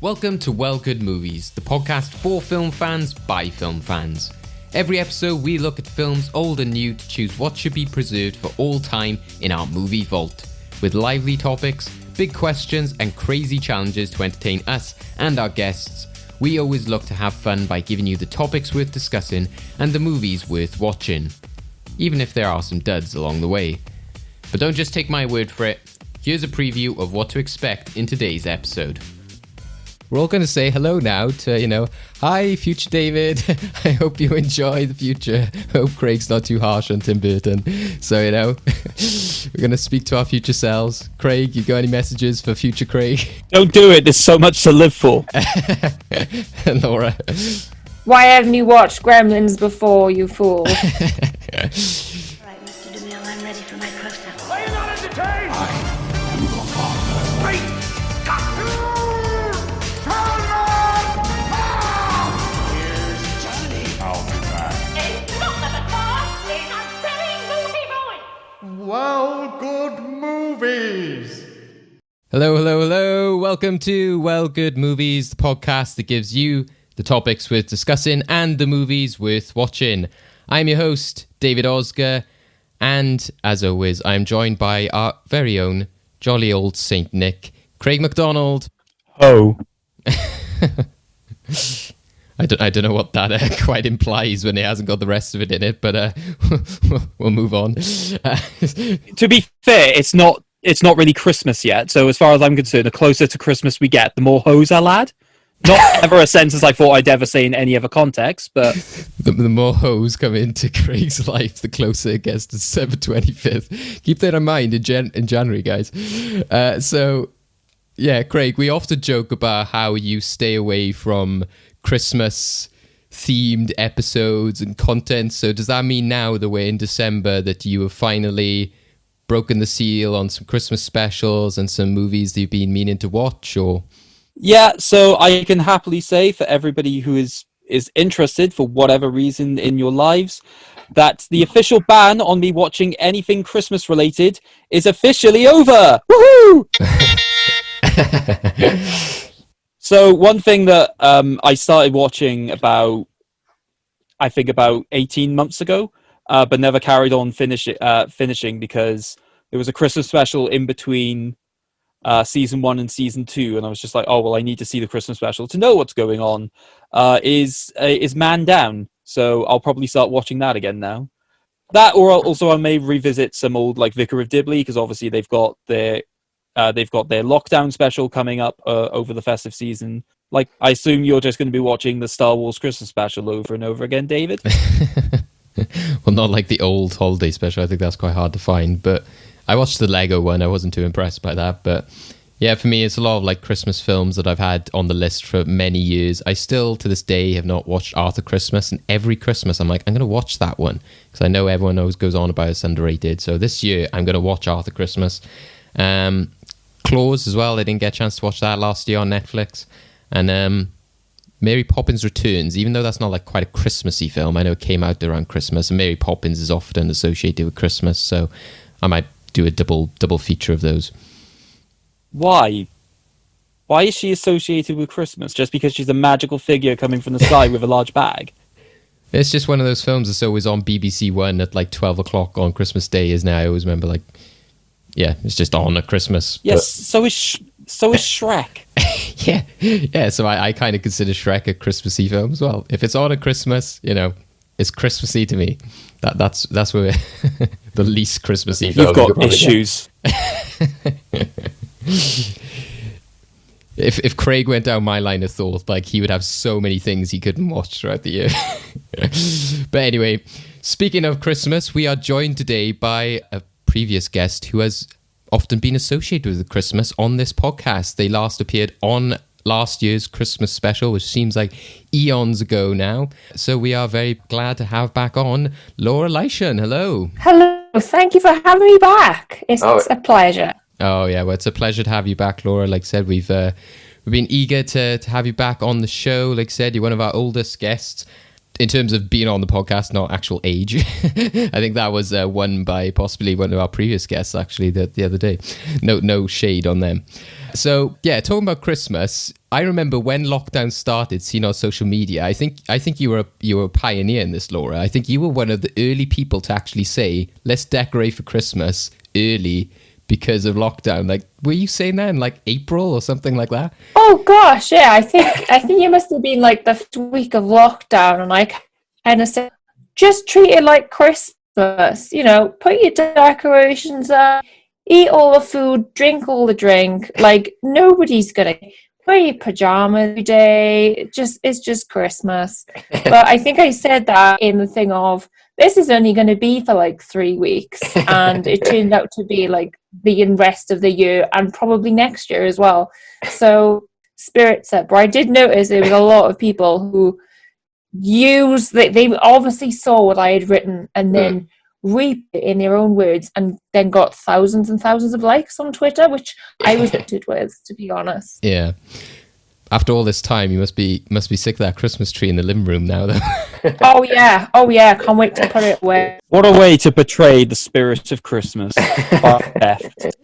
Welcome to Well Good Movies, the podcast for film fans by film fans. Every episode we look at films old and new to choose what should be preserved for all time in our movie vault. With lively topics, big questions and crazy challenges to entertain us and our guests, we always look to have fun by giving you the topics worth discussing and the movies worth watching. Even if there are some duds along the way. But don't just take my word for it. Here's a preview of what to expect in today's episode. We're all going to say hello now to, hi, future David. I hope you enjoy the future. Hope Craig's not too harsh on Tim Burton. So, we're going to speak to our future selves. Craig, you got any messages for future Craig? Don't do it. There's so much to live for. Laura. Why haven't you watched Gremlins before, you fool? All right, Mr. DeMille, I'm ready for my close-up. Are you not entertained? I am your father. Great Scott! Here's Johnny. I'll be back. It's not the car, it's a silly movie boy. Well, good movies. Hello. Welcome to Well Good Movies, the podcast that gives you the topics worth discussing and the movies worth watching. I'm your host, David Osger, and as always, I'm joined by our very own jolly old Saint Nick, Craig MacDonald. Oh. I don't know what that quite implies when it hasn't got the rest of it in it, but we'll move on. To be fair, it's not really Christmas yet, so as far as I'm concerned, the closer to Christmas we get, the more hoes I'll add. Not ever a sentence I thought I'd ever say in any other context, but... The more hoes come into Craig's life, the closer it gets to December 25th. Keep that in mind in January, guys. Craig, we often joke about how you stay away from Christmas-themed episodes and content. So does that mean now that we're in December that you have finally broken the seal on some Christmas specials and some movies that you've been meaning to watch, or... Yeah, so I can happily say for everybody who is interested for whatever reason in your lives that the official ban on me watching anything Christmas related is officially over. Woohoo! So one thing that I started watching about 18 months ago, but never carried on finishing because there was a Christmas special in between season 1 and season 2, and I was just like, oh well, I need to see the Christmas special to know what's going on. Is Man Down, so I'll probably start watching that again now. That, or also I may revisit some old like Vicar of Dibley, because obviously they've got their lockdown special coming up over the festive season. Like, I assume you're just going to be watching the Star Wars Christmas special over and over again, David. Well, not like the old holiday special. I think that's quite hard to find, but I watched the Lego one. I wasn't too impressed by that, but yeah, for me, it's a lot of like Christmas films that I've had on the list for many years. I still, to this day, have not watched Arthur Christmas, and every Christmas I'm like, I'm going to watch that one, because I know everyone always goes on about it's underrated. So this year, I'm going to watch Arthur Christmas. Claws as well. I didn't get a chance to watch that last year on Netflix. And Mary Poppins Returns, even though that's not like quite a Christmassy film, I know it came out around Christmas, and Mary Poppins is often associated with Christmas, so I might do a double feature of those. Why? Why is she associated with Christmas? Just because she's a magical figure coming from the sky with a large bag? It's just one of those films that's always on BBC One at like 12 o'clock on Christmas Day, isn't it? I always remember like, yeah, it's just on at Christmas. Yes, so is Shrek. Yeah. So I kind of consider Shrek a Christmassy film as well. If it's on at Christmas, it's Christmassy to me. That's where the least Christmassy film. You've got issues. If Craig went down my line of thought, like, he would have so many things he couldn't watch throughout the year. But anyway, speaking of Christmas, we are joined today by a previous guest who has often been associated with Christmas on this podcast. They last appeared on last year's Christmas special, which seems like eons ago now. So we are very glad to have back on Laura Leyshon. Hello. Hello, thank you for having me back. It's a pleasure. Oh yeah, well, it's a pleasure to have you back, Laura. Like I said, we've been eager to have you back on the show. Like I said, you're one of our oldest guests in terms of being on the podcast, not actual age. I think that was won by possibly one of our previous guests, actually, the other day. No shade on them. So yeah, talking about Christmas, I remember when lockdown started, seeing on social media. I think you were a pioneer in this, Laura. I think you were one of the early people to actually say, let's decorate for Christmas early because of lockdown. Like, were you saying that in like April or something like that? Oh gosh, yeah. I think you must have been like the first week of lockdown, and I kind of said, just treat it like Christmas. You know, put your decorations up, eat all the food, drink all the drink. Like, nobody's gonna wear your pajamas every day. It's just Christmas. But I think I said that in the thing of, this is only going to be for like 3 weeks, and it turned out to be like the rest of the year and probably next year as well. So spirits up. But I did notice there was a lot of people who they obviously saw what I had written and then read it in their own words, and then got thousands and thousands of likes on Twitter, which I was tempted with, to be honest. Yeah. After all this time, you must be sick of that Christmas tree in the living room now, though. Oh yeah, can't wait to put it away. What a way to portray the spirit of Christmas. Theft.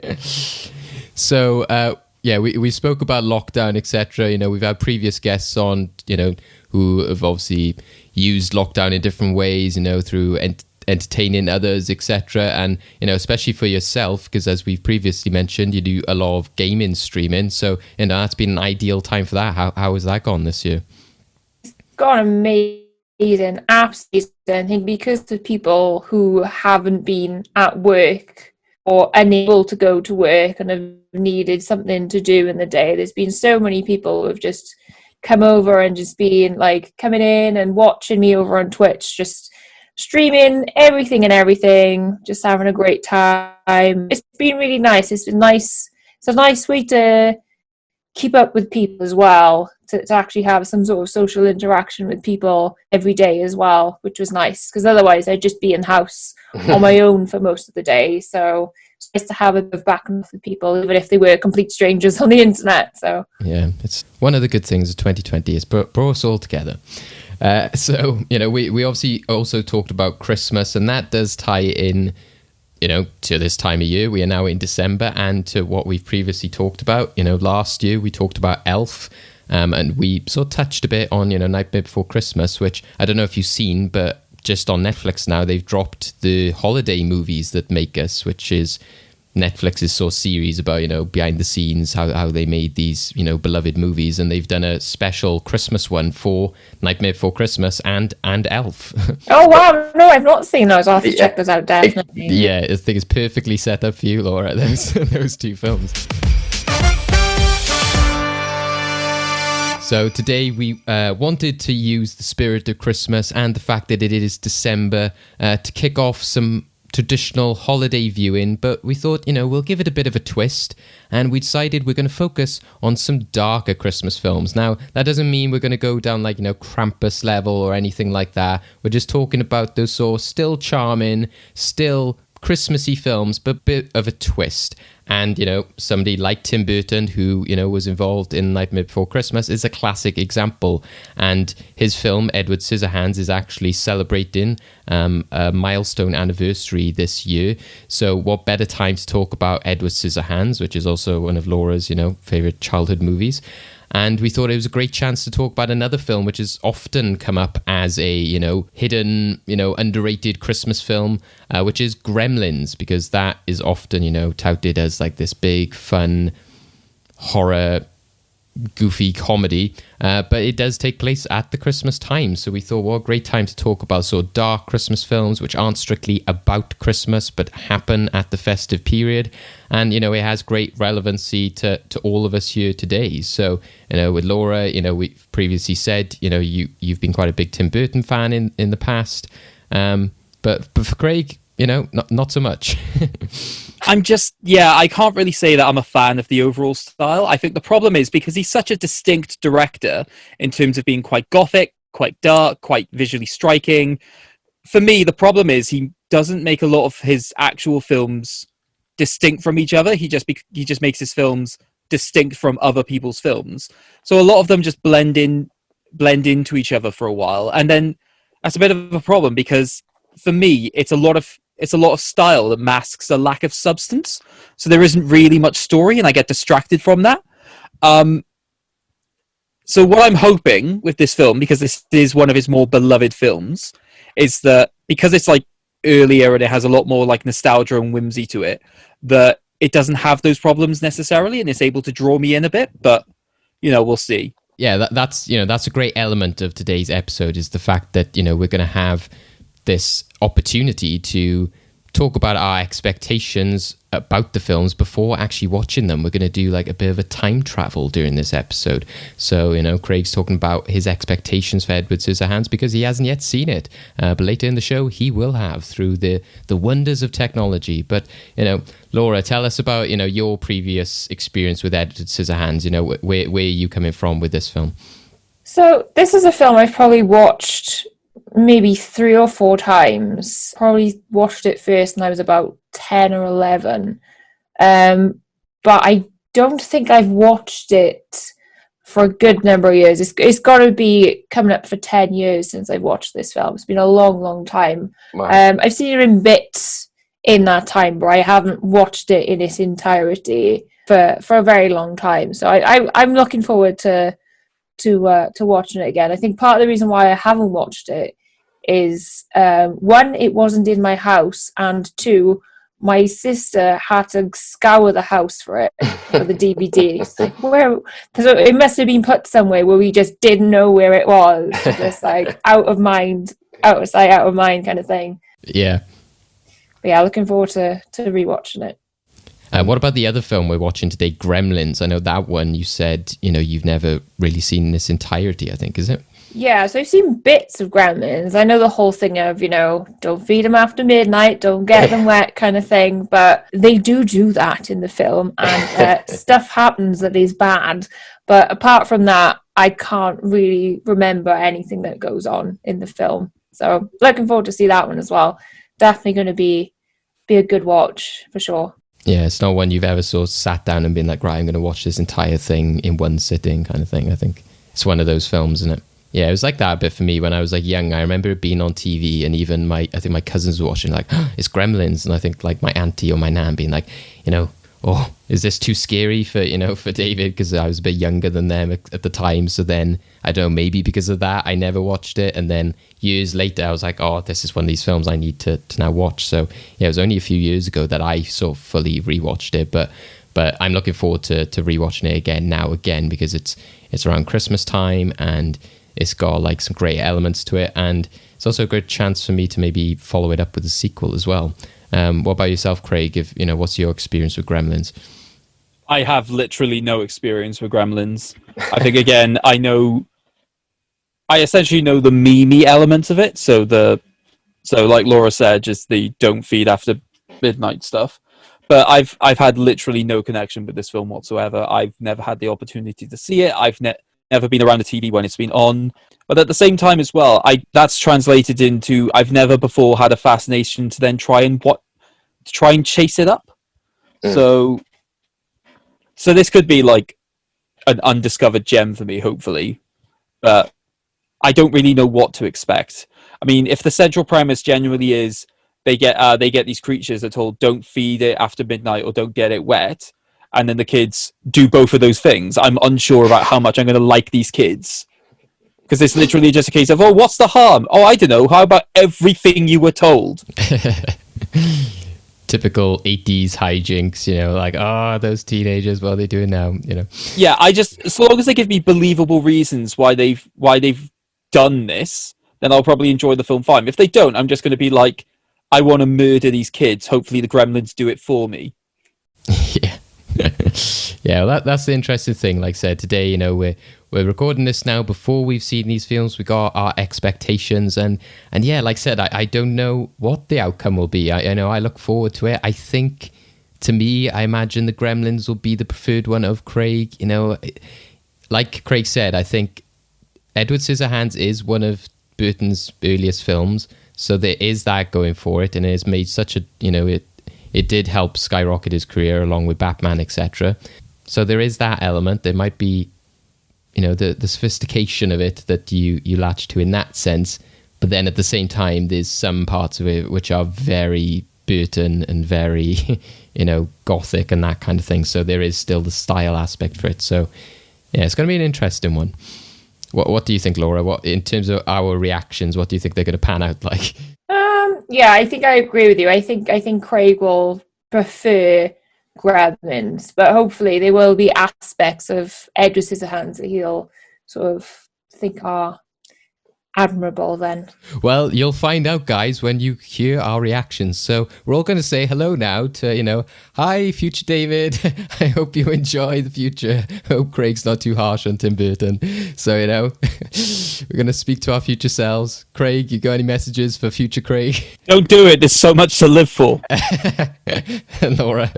So, we spoke about lockdown, etc. You know, we've had previous guests on, you know, who have obviously used lockdown in different ways, you know, through entertaining others, etc. And, you know, especially for yourself, because as we've previously mentioned, you do a lot of gaming streaming. So, you know, that's been an ideal time for that. How has that gone this year? It's gone amazing, absolutely. I think because of people who haven't been at work or unable to go to work and have needed something to do in the day, there's been so many people who have just come over and just been like coming in and watching me over on Twitch, just streaming everything, just having a great time. It's been really nice. It's been nice. It's a nice way to keep up with people as well, to actually have some sort of social interaction with people every day as well, which was nice, because otherwise I'd just be in house on my own for most of the day. So it's nice to have a bit of back and forth with people, even if they were complete strangers on the internet. So yeah, it's one of the good things of 2020 is brought us all together. So, you know, we obviously also talked about Christmas, and that does tie in, you know, to this time of year. We are now in December, and to what we've previously talked about. You know, last year we talked about Elf, and we sort of touched a bit on, you know, Nightmare Before Christmas, which I don't know if you've seen, but just on Netflix now, they've dropped the holiday movies that make us, which is Netflix's sort of series about, you know, behind the scenes, how they made these, you know, beloved movies, and they've done a special Christmas one for Nightmare Before Christmas and Elf. Oh wow, no, I've not seen those. I'll have to check those out, definitely. Yeah, I think it's perfectly set up for you, Laura, those two films. So today we wanted to use the spirit of Christmas and the fact that it is December to kick off some traditional holiday viewing, but we thought, you know, we'll give it a bit of a twist, and we decided we're going to focus on some darker Christmas films. Now, that doesn't mean we're going to go down like, you know, Krampus level or anything like that. We're just talking about those sort of still charming, still Christmassy films, but a bit of a twist. And, you know, somebody like Tim Burton, who, you know, was involved in Nightmare Before Christmas, is a classic example. And his film, Edward Scissorhands, is actually celebrating a milestone anniversary this year. So what better time to talk about Edward Scissorhands, which is also one of Laura's, you know, favourite childhood movies. And we thought it was a great chance to talk about another film which has often come up as a, you know, hidden, you know, underrated Christmas film, which is Gremlins, because that is often, you know, touted as like this big, fun, horror, goofy comedy. But it does take place at the Christmas time. So we thought, what a great time to talk about sort of dark Christmas films, which aren't strictly about Christmas, but happen at the festive period. And, you know, it has great relevancy to all of us here today. So, you know, with Laura, you know, we've previously said, you know, you've been quite a big Tim Burton fan in the past. But for Craig, you know, not so much. I can't really say that I'm a fan of the overall style. I think the problem is because he's such a distinct director in terms of being quite gothic, quite dark, quite visually striking. For me, the problem is he doesn't make a lot of his actual films distinct from each other. He just makes his films distinct from other people's films. So a lot of them just blend into each other for a while. And then that's a bit of a problem because for me, it's a lot of it's a lot of style that masks a lack of substance. So there isn't really much story, and I get distracted from that. So what I'm hoping with this film, because this is one of his more beloved films, is that because it's like earlier and it has a lot more like nostalgia and whimsy to it, that it doesn't have those problems necessarily, and it's able to draw me in a bit. But we'll see. Yeah, that's a great element of today's episode, is the fact that we're going to have this opportunity to talk about our expectations about the films before actually watching them. We're going to do like a bit of a time travel during this episode. So, Craig's talking about his expectations for Edward Scissorhands because he hasn't yet seen it. But later in the show, he will have through the wonders of technology. But, Laura, tell us about, your previous experience with Edward Scissorhands. Where are you coming from with this film? So this is a film I've probably watched maybe 3 or 4 times. Probably watched it first when I was about 10 or 11. But I don't think I've watched it for a good number of years. It's got to be coming up for 10 years since I've watched this film. It's been a long, long time. Wow. I've seen it in bits in that time, but I haven't watched it in its entirety for a very long time. So I'm looking forward to watching it again. I think part of the reason why I haven't watched it is 1, it wasn't in my house, and 2, my sister had to scour the house for it, for the DVD. It's like, where? So it must have been put somewhere where we just didn't know where it was. Just like out of mind, out of sight, out of mind kind of thing. Yeah. But yeah, looking forward to rewatching it. What about the other film we're watching today, Gremlins? I know that one you said, you've never really seen in its entirety, I think, is it? Yeah, so I've seen bits of Gremlins. I know the whole thing of, don't feed them after midnight, don't get them wet kind of thing. But they do that in the film, and stuff happens that is bad. But apart from that, I can't really remember anything that goes on in the film. So looking forward to see that one as well. Definitely going to be a good watch for sure. Yeah, it's not one you've ever sort of sat down and been like, right, I'm going to watch this entire thing in one sitting kind of thing. I think it's one of those films, isn't it? Yeah, it was like that a bit for me when I was like young. I remember it being on TV, and even I think my cousins were watching like, oh, it's Gremlins, and I think like my auntie or my nan being like, oh, is this too scary for David? Because I was a bit younger than them at the time. So then I don't know, maybe because of that, I never watched it. And then years later, I was like, oh, this is one of these films I need to now watch. So yeah, it was only a few years ago that I sort of fully rewatched it. But I'm looking forward to rewatching it again because it's around Christmas time, and it's got like some great elements to it, and it's also a good chance for me to maybe follow it up with a sequel as well. What about yourself, Craig? What's your experience with Gremlins? I have literally no experience with Gremlins. I think again, I essentially know the meme elements of it. So like Laura said, just the don't feed after midnight stuff. But I've had literally no connection with this film whatsoever. I've never had the opportunity to see it. I've never been around the TV when it's been on. But at the same time as well, that's translated into I've never before had a fascination to then try and chase it up. So this could be like an undiscovered gem for me, hopefully. But I don't really know what to expect. I mean, if the central premise genuinely is they get these creatures that are told don't feed it after midnight or don't get it wet, and then the kids do both of those things, I'm unsure about how much I'm going to like these kids. Because it's literally just a case of, oh, what's the harm? Oh, I don't know. How about everything you were told? Typical 80s hijinks, like, oh, those teenagers, what are they doing now? Yeah, so long as they give me believable reasons why they've done this, then I'll probably enjoy the film fine. If they don't, I'm just going to be like, I want to murder these kids. Hopefully the Gremlins do it for me. Yeah. Yeah, well, that's the interesting thing. Like I said, today, we're recording this now before we've seen these films. We got our expectations, and yeah, like I said, I don't know what the outcome will be. I know I look forward to it. I think, to me, I imagine the Gremlins will be the preferred one of Craig. Like Craig said, I think Edward Scissorhands is one of Burton's earliest films, so there is that going for it, and it has made such a it did help skyrocket his career along with Batman, etc. So there is that element. There might be, the sophistication of it that you latch to in that sense. But then at the same time, there's some parts of it which are very Burton and very, gothic and that kind of thing. So there is still the style aspect for it. So yeah, it's going to be an interesting one. What do you think, Laura? What, in terms of our reactions, what do you think they're going to pan out like? Yeah, I think I agree with you. I think Craig will prefer Gremlins, but hopefully there will be aspects of Edward Scissorhands that he'll sort of think are admirable then. Well, you'll find out, guys, when you hear our reactions. So we're all going to say hello now to, hi, future David. I hope you enjoy the future. Hope Craig's not too harsh on Tim Burton. So, we're going to speak to our future selves. Craig, you got any messages for future Craig? Don't do it. There's so much to live for. Laura?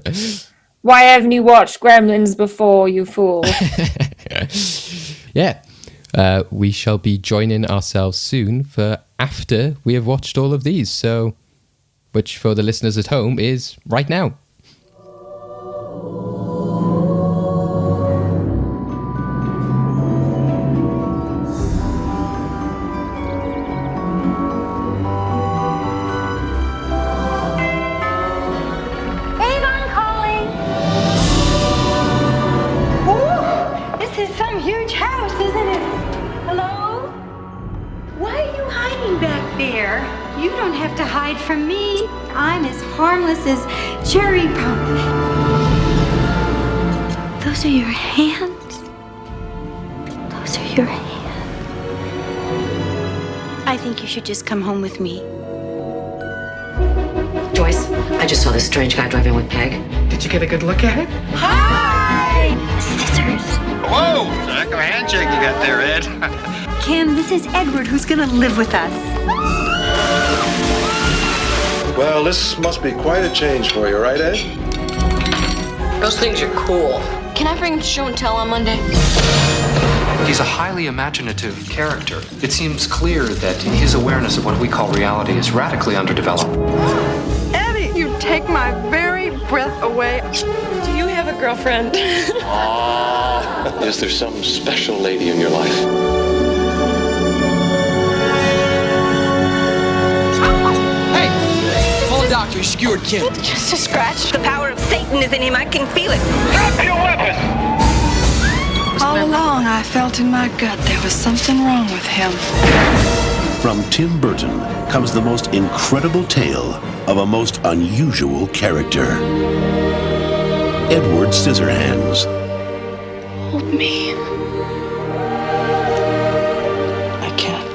Why haven't you watched Gremlins before, you fool? Yeah. We shall be joining ourselves soon for after we have watched all of these. So, which for the listeners at home is right now. Avon calling. Ooh, this is some huge house, isn't it? Hello? Why are you hiding back there? You don't have to hide from me. I'm as harmless as cherry pie. Those are your hands? Those are your hands. I think you should just come home with me. Joyce, I just saw this strange guy driving with Peg. Did you get a good look at it? Hi! Scissors. Whoa! Heck of a handshake you got there, Ed. Kim, this is Edward who's gonna live with us. Well, this must be quite a change for you, right, Ed? Those things are cool. Can I bring him to show and tell on Monday? He's a highly imaginative character. It seems clear that his awareness of what we call reality is radically underdeveloped. Eddie, you take my very breath away. Do you have a girlfriend? Is there some special lady in your life? Doctor, you skewered Kim. Just a scratch. The power of Satan is in him. I can feel it. Drop your weapons! All along, I felt in my gut there was something wrong with him. From Tim Burton comes the most incredible tale of a most unusual character. Edward Scissorhands. Hold me. I can't.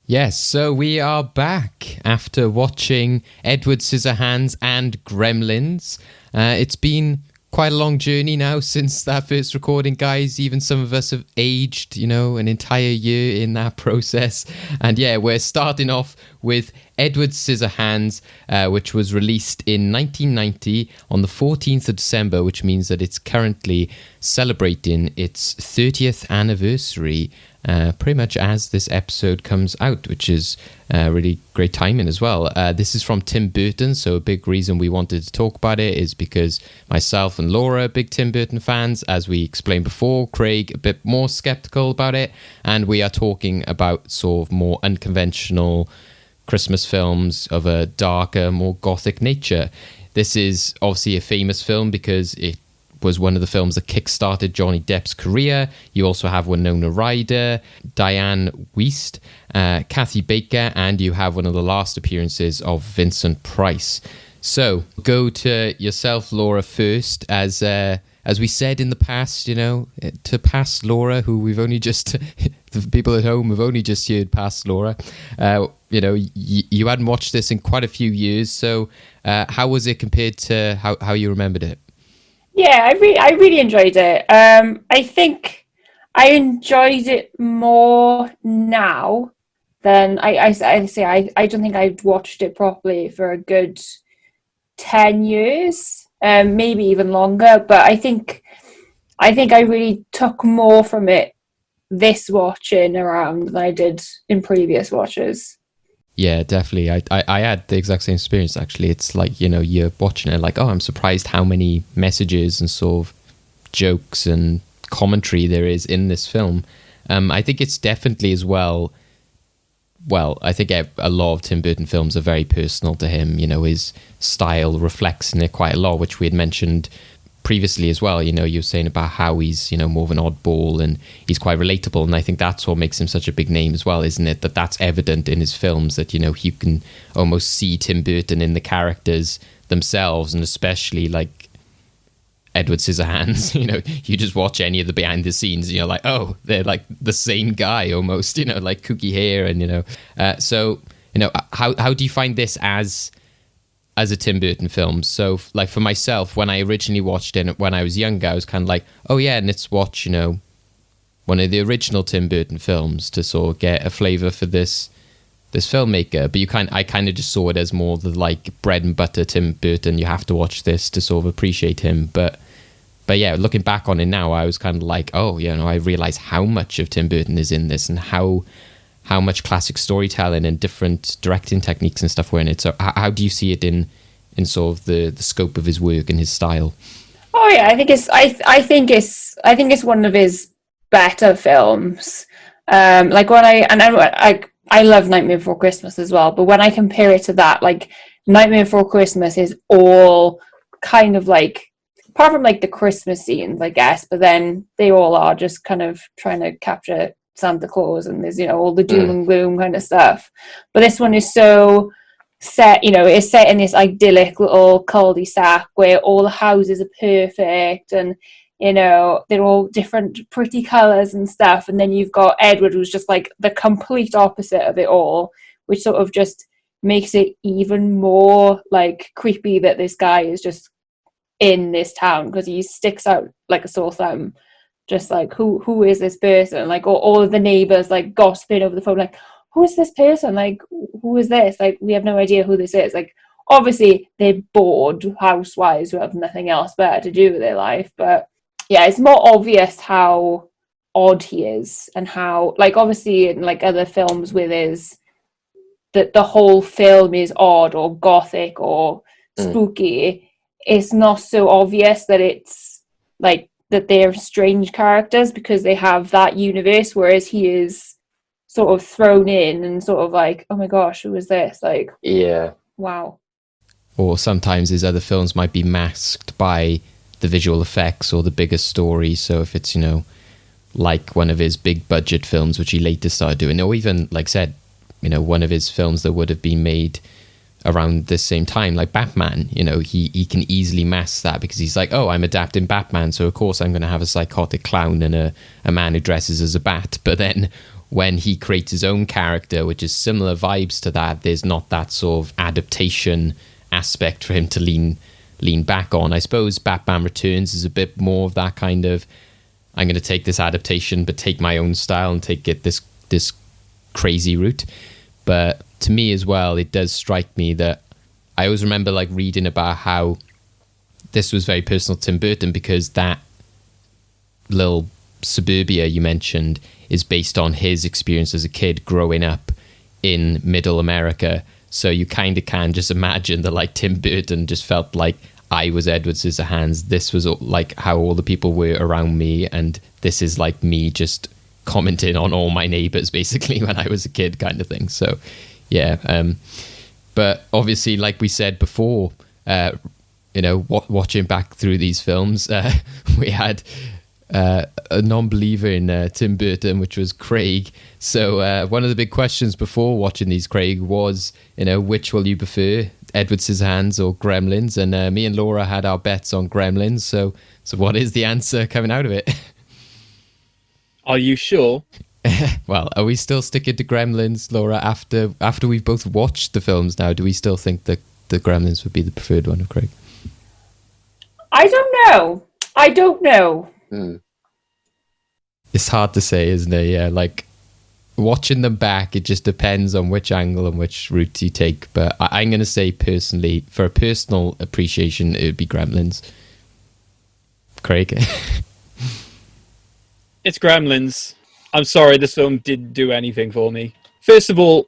Yes, so we are back after watching Edward Scissorhands and Gremlins. It's been quite a long journey now since that first recording, guys. Even some of us have aged, an entire year in that process. And yeah, we're starting off with Edward Scissorhands, which was released in 1990 on the 14th of December, which means that it's currently celebrating its 30th anniversary. Pretty much as this episode comes out, which is really great timing as well. This is from Tim Burton, so a big reason we wanted to talk about it is because myself and Laura are big Tim Burton fans. As we explained before, Craig a bit more skeptical about it, and we are talking about sort of more unconventional Christmas films of a darker, more gothic nature. This is obviously a famous film because it was one of the films that kickstarted Johnny Depp's career. You also have Winona Ryder, Diane Wiest, Kathy Baker, and you have one of the last appearances of Vincent Price. So go to yourself, Laura, first. As we said in the past, to past Laura, who we've only just, the people at home have only just heard past Laura. You hadn't watched this in quite a few years. So how was it compared to how you remembered it? Yeah, I really enjoyed it. I think I enjoyed it more now than I don't think I've watched it properly for a good 10 years, maybe even longer. But I think I really took more from it this watching around than I did in previous watches. Yeah, definitely. I had the exact same experience, actually. It's like, you're watching it like, oh, I'm surprised how many messages and sort of jokes and commentary there is in this film. I think it's definitely as well well, I think a lot of Tim Burton films are very personal to him. You know, his style reflects in it quite a lot, which we had mentioned previously as well. You know, you were saying about how he's, you know, more of an oddball and he's quite relatable. And I think that's what makes him such a big name as well, isn't it? That's evident in his films, that, you know, you can almost see Tim Burton in the characters themselves, and especially like Edward Scissorhands. You know, you just watch any of the behind the scenes and you're like, oh, they're like the same guy almost, you know, like kooky hair. And, you know, so, you know, how do you find this as a Tim Burton film? So like for myself, when I originally watched it when I was younger, I was kind of like, oh yeah, and let's watch, you know, one of the original Tim Burton films to sort of get a flavour for this filmmaker. But I kind of just saw it as more the like bread and butter Tim Burton. You have to watch this to sort of appreciate him. But yeah, looking back on it now, I was kind of like, oh, you know, I realised how much of Tim Burton is in this, and how much classic storytelling and different directing techniques and stuff were in it. So how do you see it in sort of the scope of his work and his style? Oh yeah, I think it's one of his better films. Like when I love Nightmare Before Christmas as well, but when I compare it to that, like Nightmare Before Christmas is all kind of like, apart from like the Christmas scenes, I guess, but then they all are just kind of trying to capture Santa Claus, and there's, you know, all the doom and gloom kind of stuff. But this one is so set, you know, it's set in this idyllic little cul-de-sac where all the houses are perfect, and, you know, they're all different pretty colours and stuff. And then you've got Edward, who's just like the complete opposite of it all, which sort of just makes it even more like creepy that this guy is just in this town, because he sticks out like a sore thumb. Just like, who is this person? Like all of the neighbours like gossiping over the phone, like, who is this person? Like, who is this? Like, we have no idea who this is. Like, obviously they're bored housewives who have nothing else better to do with their life. But yeah, it's more obvious how odd he is, and how, like, obviously in like other films with his, that the whole film is odd or gothic or spooky. It's not so obvious that it's like that they're strange characters because they have that universe, whereas he is sort of thrown in and sort of like, oh my gosh, who is this? Like, yeah, wow. Or sometimes his other films might be masked by the visual effects or the bigger story. So if it's, you know, like one of his big budget films, which he later started doing, or even, like I said, you know, one of his films that would have been made around the same time, like Batman, you know, he can easily mask that because he's like, oh, I'm adapting Batman, so of course I'm going to have a psychotic clown and a man who dresses as a bat. But then when he creates his own character, which is similar vibes to that, there's not that sort of adaptation aspect for him to lean back on. I suppose Batman Returns is a bit more of that kind of, I'm going to take this adaptation but take my own style and take it this crazy route. But to me as well, it does strike me that I always remember like reading about how this was very personal to Tim Burton, because that little suburbia you mentioned is based on his experience as a kid growing up in middle America. So you kind of can just imagine that like Tim Burton just felt like, I was Edward Scissorhands, this was like how all the people were around me, and this is like me just commenting on all my neighbors basically when I was a kid, kind of thing. So yeah, but obviously, like we said before, you know, watching back through these films, we had a non-believer in Tim Burton, which was Craig. So one of the big questions before watching these, Craig, was, you know, which will you prefer, Edward Scissorhands or Gremlins? And me and Laura had our bets on Gremlins. So what is the answer coming out of it? Are you sure? Well, are we still sticking to Gremlins, Laura, after we've both watched the films now? Do we still think that the Gremlins would be the preferred one of Craig? I don't know. It's hard to say, isn't it? Yeah, like watching them back, it just depends on which angle and which route you take. But I'm going to say personally, for a personal appreciation, it would be Gremlins. Craig? It's Gremlins. I'm sorry, this film didn't do anything for me. First of all,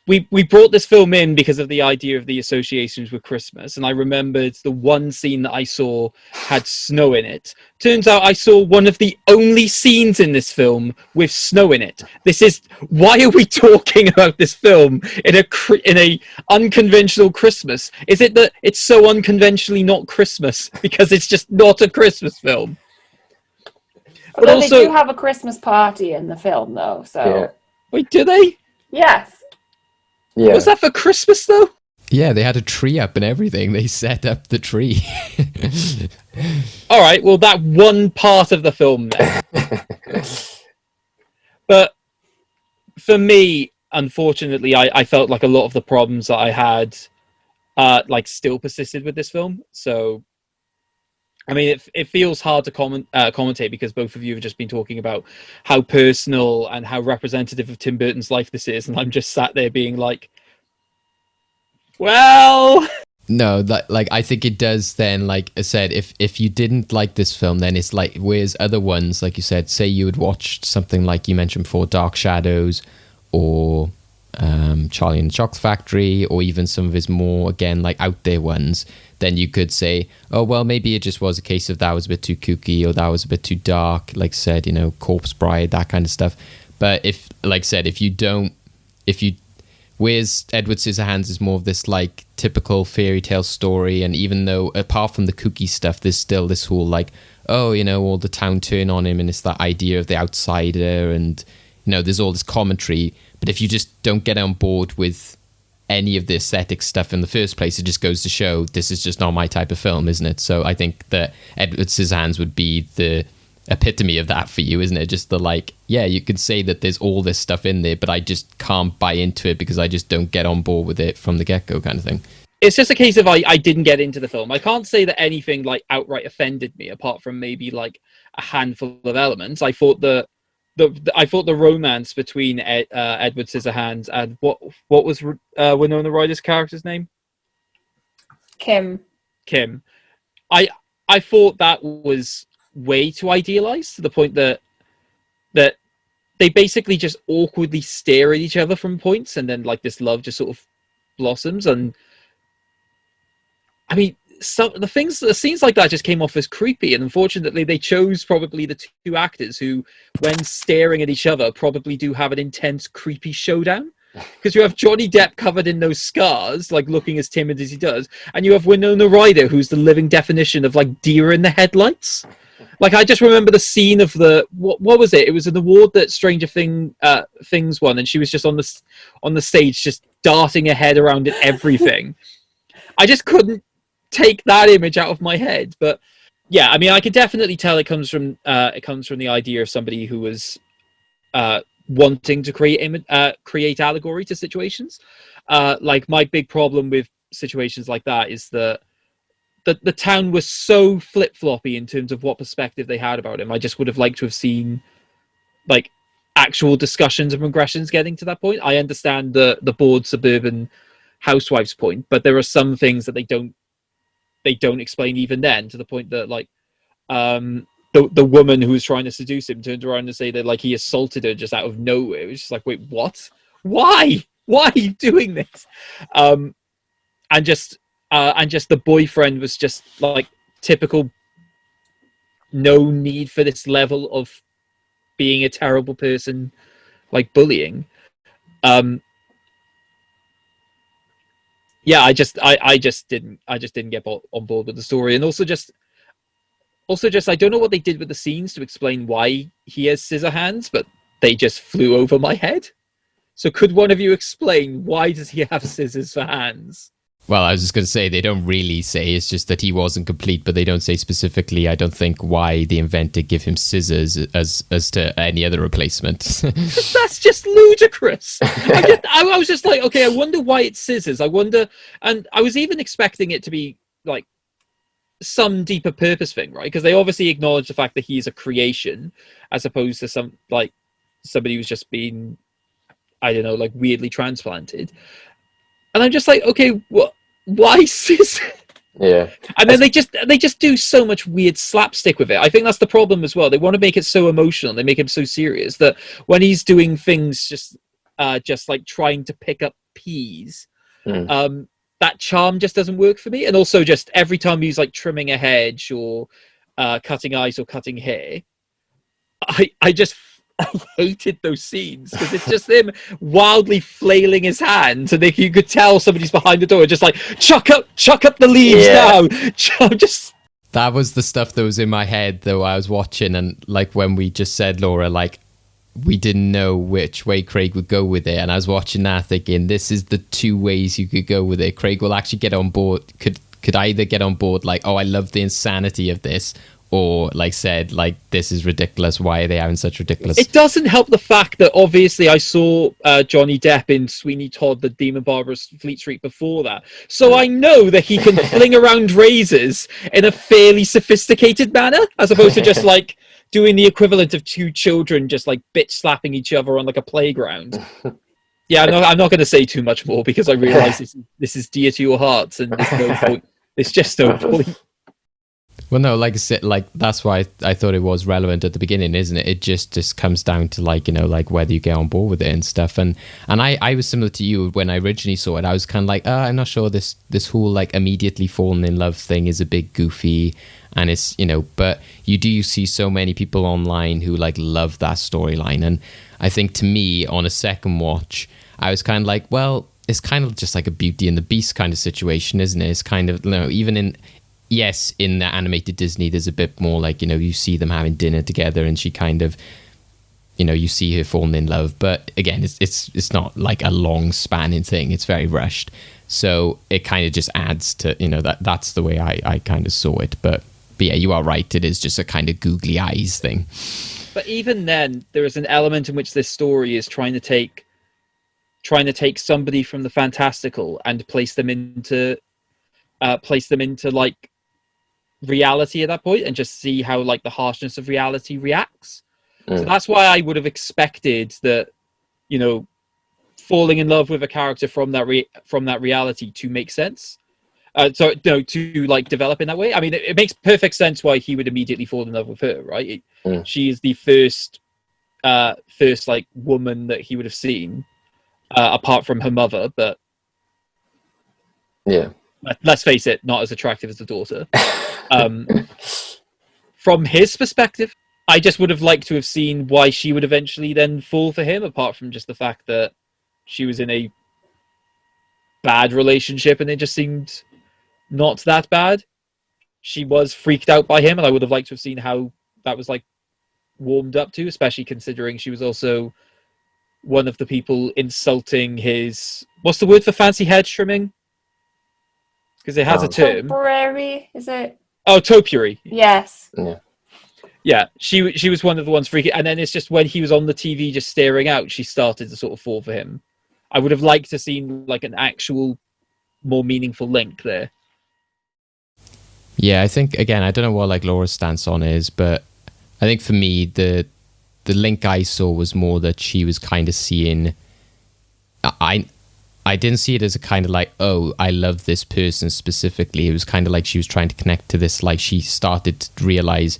we brought this film in because of the idea of the associations with Christmas, and I remembered the one scene that I saw had snow in it. Turns out I saw one of the only scenes in this film with snow in it. Why are we talking about this film in a unconventional Christmas? Is it that it's so unconventionally not Christmas because it's just not a Christmas film? But also, they do have a Christmas party in the film, though. So wait, do they? Yes. Yeah. Was that for Christmas, though? Yeah, they had a tree up and everything. They set up the tree. All right, well, that one part of the film then. But for me, unfortunately, I felt like a lot of the problems that I had still persisted with this film. So, I mean, it feels hard to commentate because both of you have just been talking about how personal and how representative of Tim Burton's life this is, and I'm just sat there being like, well... No, I think it does then, like I said, if you didn't like this film, then it's like, whereas other ones, like you said, say you had watched something like you mentioned before, Dark Shadows, or Charlie and the Chocolate Factory, or even some of his more, again, like out there ones, then you could say, oh, well, maybe it just was a case of that was a bit too kooky, or that was a bit too dark, like I said, Corpse Bride, that kind of stuff. But if, like I said, whereas Edward Scissorhands is more of this like typical fairy tale story, and even though apart from the kooky stuff, there's still this whole like, oh, all the town turn on him, and it's that idea of the outsider, and there's all this commentary. But if you just don't get on board with any of the aesthetic stuff in the first place, it just goes to show this is just not my type of film, isn't it? So I think that Edward Scissorhands would be the epitome of that for you, isn't it? Just the like, yeah, you could say that there's all this stuff in there, but I just can't buy into it because I just don't get on board with it from the get-go kind of thing. It's just a case of I didn't get into the film. I can't say that anything like outright offended me, apart from maybe like a handful of elements. I thought the romance between Edward Scissorhands and what was Winona Ryder's character's name? Kim. I thought that was way too idealized, to the point that they basically just awkwardly stare at each other from points, and then like this love just sort of blossoms. And I mean, the scenes like that just came off as creepy, and unfortunately they chose probably the two actors who, when staring at each other, probably do have an intense creepy showdown, because you have Johnny Depp covered in those scars, like looking as timid as he does, and you have Winona Ryder, who's the living definition of like deer in the headlights. Like, I just remember the scene of what was it? It was an award that Stranger Things won, and she was just on the stage, just darting her head around at everything. I just couldn't take that image out of my head. But yeah, I mean, I could definitely tell it comes from the idea of somebody who was wanting to create allegory to situations. Like, my big problem with situations like that is that the town was so flip-floppy in terms of what perspective they had about him. I just would have liked to have seen like actual discussions and regressions getting to that point. I understand the bored suburban housewives point, but there are some things that they don't explain even then, to the point that like the woman who was trying to seduce him turned around and say that like he assaulted her just out of nowhere. It was just like, wait, what? Why are you doing this? And just the boyfriend was just like typical, no need for this level of being a terrible person, like bullying. Yeah, I just didn't get on board with the story, and also just I don't know what they did with the scenes to explain why he has scissor hands, but they just flew over my head. So could one of you explain, why does he have scissors for hands? Well, I was just going to say, they don't really say, it's just that he wasn't complete, but they don't say specifically, I don't think, why the inventor give him scissors as to any other replacement. That's just ludicrous. I was just like, okay, I wonder why it's scissors. I wonder, and I was even expecting it to be like some deeper purpose thing, right? Because they obviously acknowledge the fact that he's a creation, as opposed to somebody who's just been, I don't know, like weirdly transplanted. And I'm just like, okay, why scissors? Yeah. And then they just do so much weird slapstick with it. I think that's the problem as well. They want to make it so emotional. They make him so serious that when he's doing things just like trying to pick up appease, Mm. that charm just doesn't work for me. And also, just every time he's like trimming a hedge or cutting ice or cutting hair, I hated those scenes because it's just him wildly flailing his hands, and you could tell somebody's behind the door, just like chuck up the leaves now. Just that was the stuff that was in my head though. I was watching, and like when we just said, Laura, like we didn't know which way Craig would go with it, and I was watching that thinking, this is the two ways you could go with it. Craig will actually get on board. Could either get on board like, oh, I love the insanity of this, or like said, like, this is ridiculous. Why are they having such ridiculous? It doesn't help the fact that obviously I saw Johnny Depp in Sweeney Todd, the Demon Barber's Fleet Street before that. So I know that he can fling around razors in a fairly sophisticated manner, as opposed to just like doing the equivalent of two children just like bitch slapping each other on like a playground. Yeah, I'm not going to say too much more because I realise this is dear to your hearts, and there's no point. There's just no point. Well, no, like I said, like that's why I thought it was relevant at the beginning, isn't it? It just comes down to like, you know, like whether you get on board with it and stuff. And I was similar to you when I originally saw it. I was kind of like, I'm not sure this whole like immediately falling in love thing is a bit goofy, and it's, you know, but you see so many people online who like love that storyline. And I think to me on a second watch, I was kind of like, well, it's kind of just like a Beauty and the Beast kind of situation, isn't it? It's kind of, you know, even in the animated Disney, there's a bit more like, you know, you see them having dinner together and she kind of, you know, you see her falling in love. But again, it's not like a long spanning thing. It's very rushed. So it kind of just adds to, you know, that's the way I kind of saw it. But yeah, you are right. It is just a kind of googly eyes thing. But even then, there is an element in which this story is trying to take somebody from the fantastical and place them into like reality at that point, and just see how like the harshness of reality reacts. So that's why I would have expected that, you know, falling in love with a character from that reality to make sense. To like develop in that way. I mean, it makes perfect sense why he would immediately fall in love with her, right? She is the first like woman that he would have seen, apart from her mother. But yeah, let's face it, not as attractive as the daughter. From his perspective, I just would have liked to have seen why she would eventually then fall for him, apart from just the fact that she was in a bad relationship and it just seemed not that bad. She was freaked out by him, and I would have liked to have seen how that was like warmed up to, especially considering she was also one of the people insulting his, what's the word for fancy head trimming? Because it has a term. Temporary, is it? Oh, topiary. Yes. Yeah, she was one of the ones freaking, and then it's just when he was on the TV just staring out, she started to sort of fall for him. I would have liked to seen like an actual more meaningful link there. Yeah, I think, again, I don't know what like Laura's stance on is, but I think for me the link I saw was more that she was kind of seeing, I didn't see it as a kind of like, oh, I love this person specifically. It was kind of like she was trying to connect to this, like she started to realize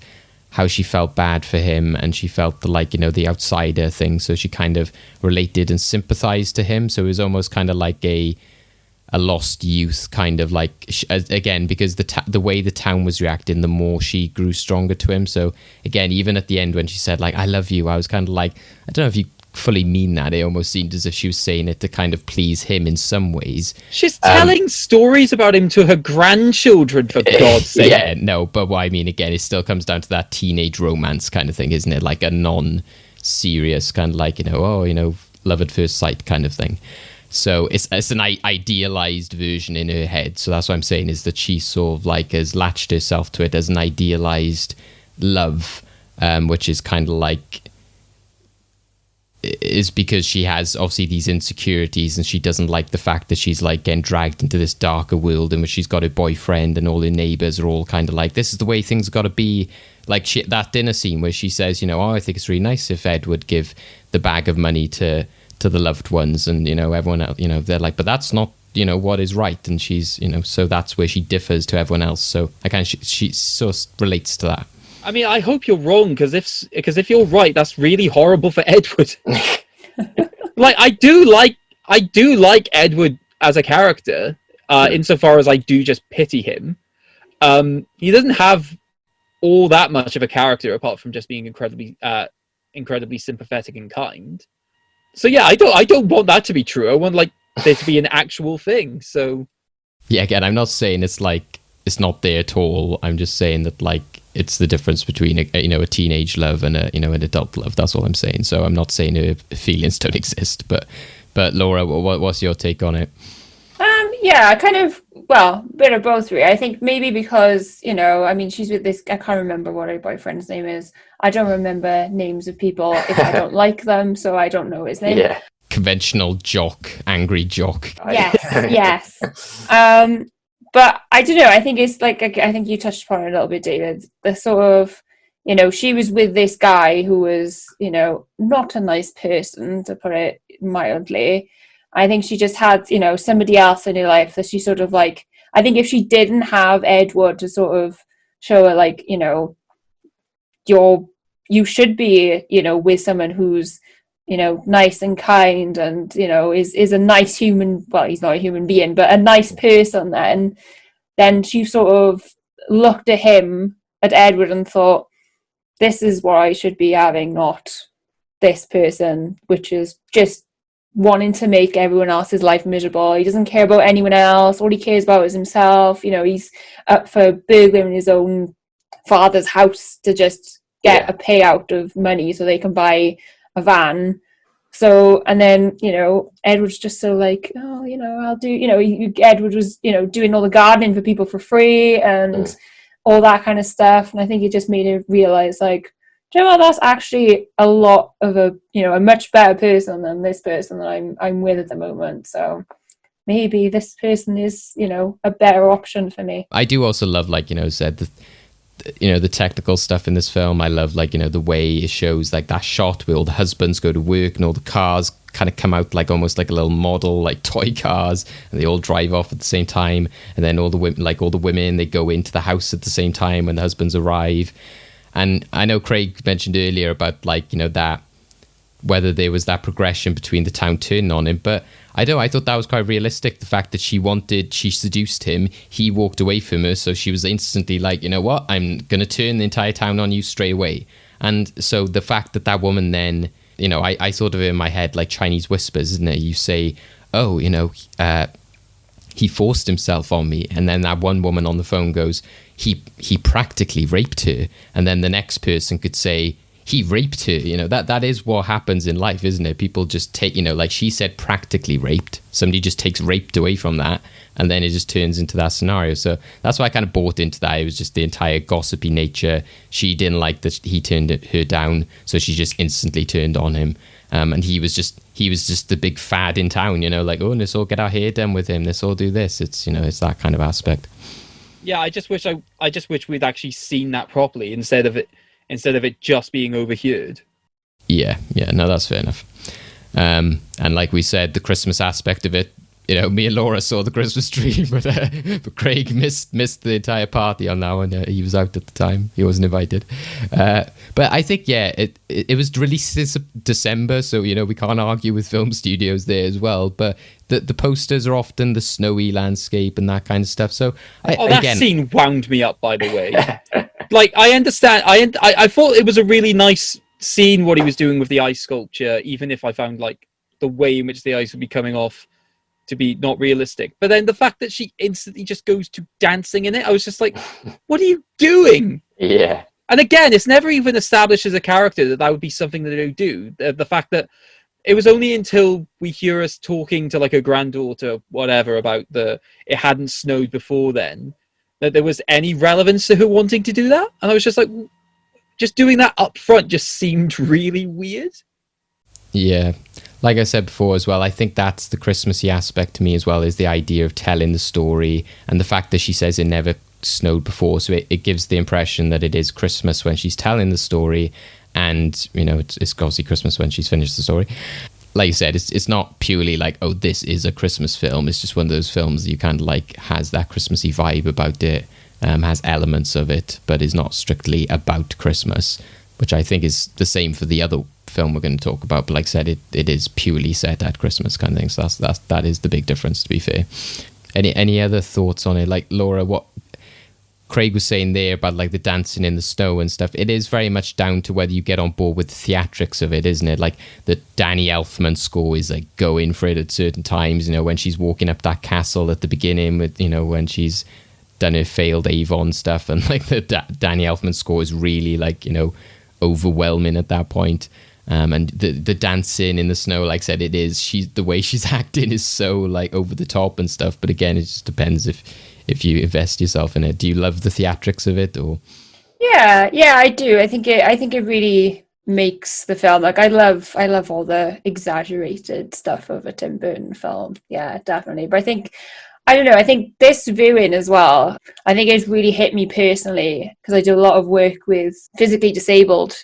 how she felt bad for him, and she felt the, like, you know, the outsider thing. So she kind of related and sympathized to him. So it was almost kind of like a lost youth kind of like, again, because the way the town was reacting, the more she grew stronger to him. So again, even at the end when she said like, I love you, I was kind of like, I don't know if you fully mean that. It almost seemed as if she was saying it to kind of please him in some ways. She's telling stories about him to her grandchildren, for God's sake. Yeah, no, but what I mean, again, it still comes down to that teenage romance kind of thing, isn't it? Like a non-serious kind of like, you know, oh, you know, love at first sight kind of thing. So it's an idealized version in her head. So that's what I'm saying, is that she sort of like has latched herself to it as an idealized love, which is kind of like, is because she has obviously these insecurities, and she doesn't like the fact that she's like getting dragged into this darker world in which she's got her boyfriend and all her neighbors are all kind of like, this is the way things got to be. Like that dinner scene where she says, you know, oh, I think it's really nice if Ed would give the bag of money to the loved ones, and, you know, everyone else, you know, they're like, but that's not, you know, what is right. And she's, you know, so that's where she differs to everyone else. So I kind of, she sort of relates to that. I mean, I hope you're wrong, because if you're right, that's really horrible for Edward. Like, I I do like Edward as a character, insofar as I do just pity him. He doesn't have all that much of a character apart from just being incredibly sympathetic and kind. So yeah, I don't want that to be true. I want like there to be an actual thing. So yeah, again, I'm not saying it's like it's not there at all. I'm just saying that like it's the difference between a teenage love and an adult love. That's all I'm saying. So I'm not saying her feelings don't exist, but Laura, what's your take on it? Yeah, kind of, well, bit of both really. I think maybe because, I mean, she's with this, I can't remember what her boyfriend's name is. I don't remember names of people if I don't like them, so I don't know his name. Yeah. Conventional jock, angry jock. Yes. But I don't know, I think it's like, I think you touched upon it a little bit, David, the sort of, she was with this guy who was, not a nice person, to put it mildly. I think she just had, somebody else in her life that she sort of like, I think if she didn't have Edward to sort of show her like, you should be, with someone who's, nice and kind and, is a nice human, well, he's not a human being, but a nice person then she sort of looked at Edward and thought, this is what I should be having, not this person, which is just wanting to make everyone else's life miserable. He doesn't care about anyone else. All he cares about is himself. He's up for burglaring his own father's house to just get a payout of money so they can buy a van. So, and then, Edward's just so like, oh, I'll do, Edward was, doing all the gardening for people for free and all that kind of stuff. And I think it just made her realize like, do you know what, that's actually a lot of a much better person than this person that I'm with at the moment. So maybe this person is, a better option for me. I do also love, like, said, the technical stuff in this film. I love, like, the way it shows, like, that shot where all the husbands go to work and all the cars kind of come out like almost like a little model, like toy cars, and they all drive off at the same time. And then all the women, they go into the house at the same time when the husbands arrive. And I know Craig mentioned earlier about, like, that whether there was that progression between the town turning on him, but I thought that was quite realistic. The fact that she seduced him, he walked away from her, so she was instantly like, you know what, I'm going to turn the entire town on you straight away. And so the fact that woman then, I thought of it in my head like Chinese whispers, isn't it? You say, oh, he forced himself on me, and then that one woman on the phone goes, he practically raped her, and then the next person could say he raped her. That is what happens in life, isn't it? People just take, like she said, practically raped. Somebody just takes raped away from that, and then it just turns into that scenario. So that's why I kind of bought into that. It was just the entire gossipy nature. She didn't like that he turned her down, so she just instantly turned on him. And he was just the big fad in town, like, oh, let's all get our hair done with him. Let's all do this. It's, it's that kind of aspect. Yeah, I just wish we'd actually seen that properly instead of it just being overheard. Yeah, no, that's fair enough. And like we said, the Christmas aspect of it, me and Laura saw the Christmas tree, but Craig missed the entire party on that one. He was out at the time; he wasn't invited. But I think, it was released this December, so we can't argue with film studios there as well. But the posters are often the snowy landscape and that kind of stuff. So that scene wound me up, by the way. Like, I understand. I thought it was a really nice scene what he was doing with the ice sculpture, even if I found like the way in which the ice would be coming off to be not realistic. But then the fact that she instantly just goes to dancing in it, I was just like, what are you doing? Yeah. And again, it's never even established as a character that would be something that they would do. The fact that it was only until we hear us talking to like a granddaughter, whatever, about it hadn't snowed before then, that there was any relevance to her wanting to do that. And I was just like, just doing that up front just seemed really weird. Yeah. Like I said before as well, I think that's the Christmassy aspect to me as well, is the idea of telling the story, and the fact that she says it never snowed before, so it gives the impression that it is Christmas when she's telling the story, and it's obviously Christmas when she's finished the story. Like you said, it's not purely like, oh, this is a Christmas film. It's just one of those films that you kind of like, has that Christmassy vibe about it, has elements of it, but is not strictly about Christmas, which I think is the same for the other film we're going to talk about, but like I said, it is purely set at Christmas kind of thing. So that is the big difference, to be fair. Any other thoughts on it? Like, Laura, what Craig was saying there about like the dancing in the snow and stuff, it is very much down to whether you get on board with the theatrics of it, isn't it? Like the Danny Elfman score is like going for it at certain times, when she's walking up that castle at the beginning with, when she's done her failed Avon stuff, and like the Danny Elfman score is really like, overwhelming at that point. And the dancing in the snow, like I said, the way she's acting is so like over the top and stuff. But again, it just depends if you invest yourself in it. Do you love the theatrics of it, or? Yeah, I do. I think it really makes the film. Like I love all the exaggerated stuff of a Tim Burton film. Yeah, definitely. But I don't know, I think this viewing as well, I think it's really hit me personally, because I do a lot of work with physically disabled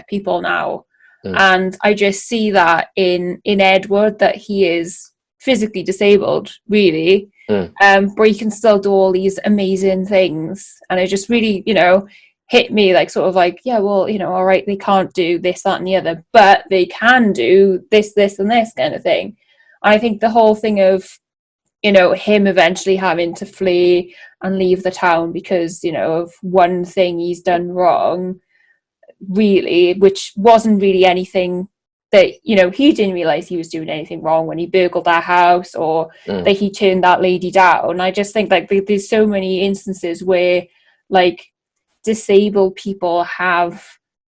people now. And I just see that in Edward, that he is physically disabled, really, but he can still do all these amazing things. And it just really, hit me like sort of like, yeah, well, all right, they can't do this, that, and the other, but they can do this, and this kind of thing. And I think the whole thing of, him eventually having to flee and leave the town because, of one thing he's done wrong, really, which wasn't really anything that, he didn't realize he was doing anything wrong when he burgled that house, or that he turned that lady down. I just think like there's so many instances where like disabled people have,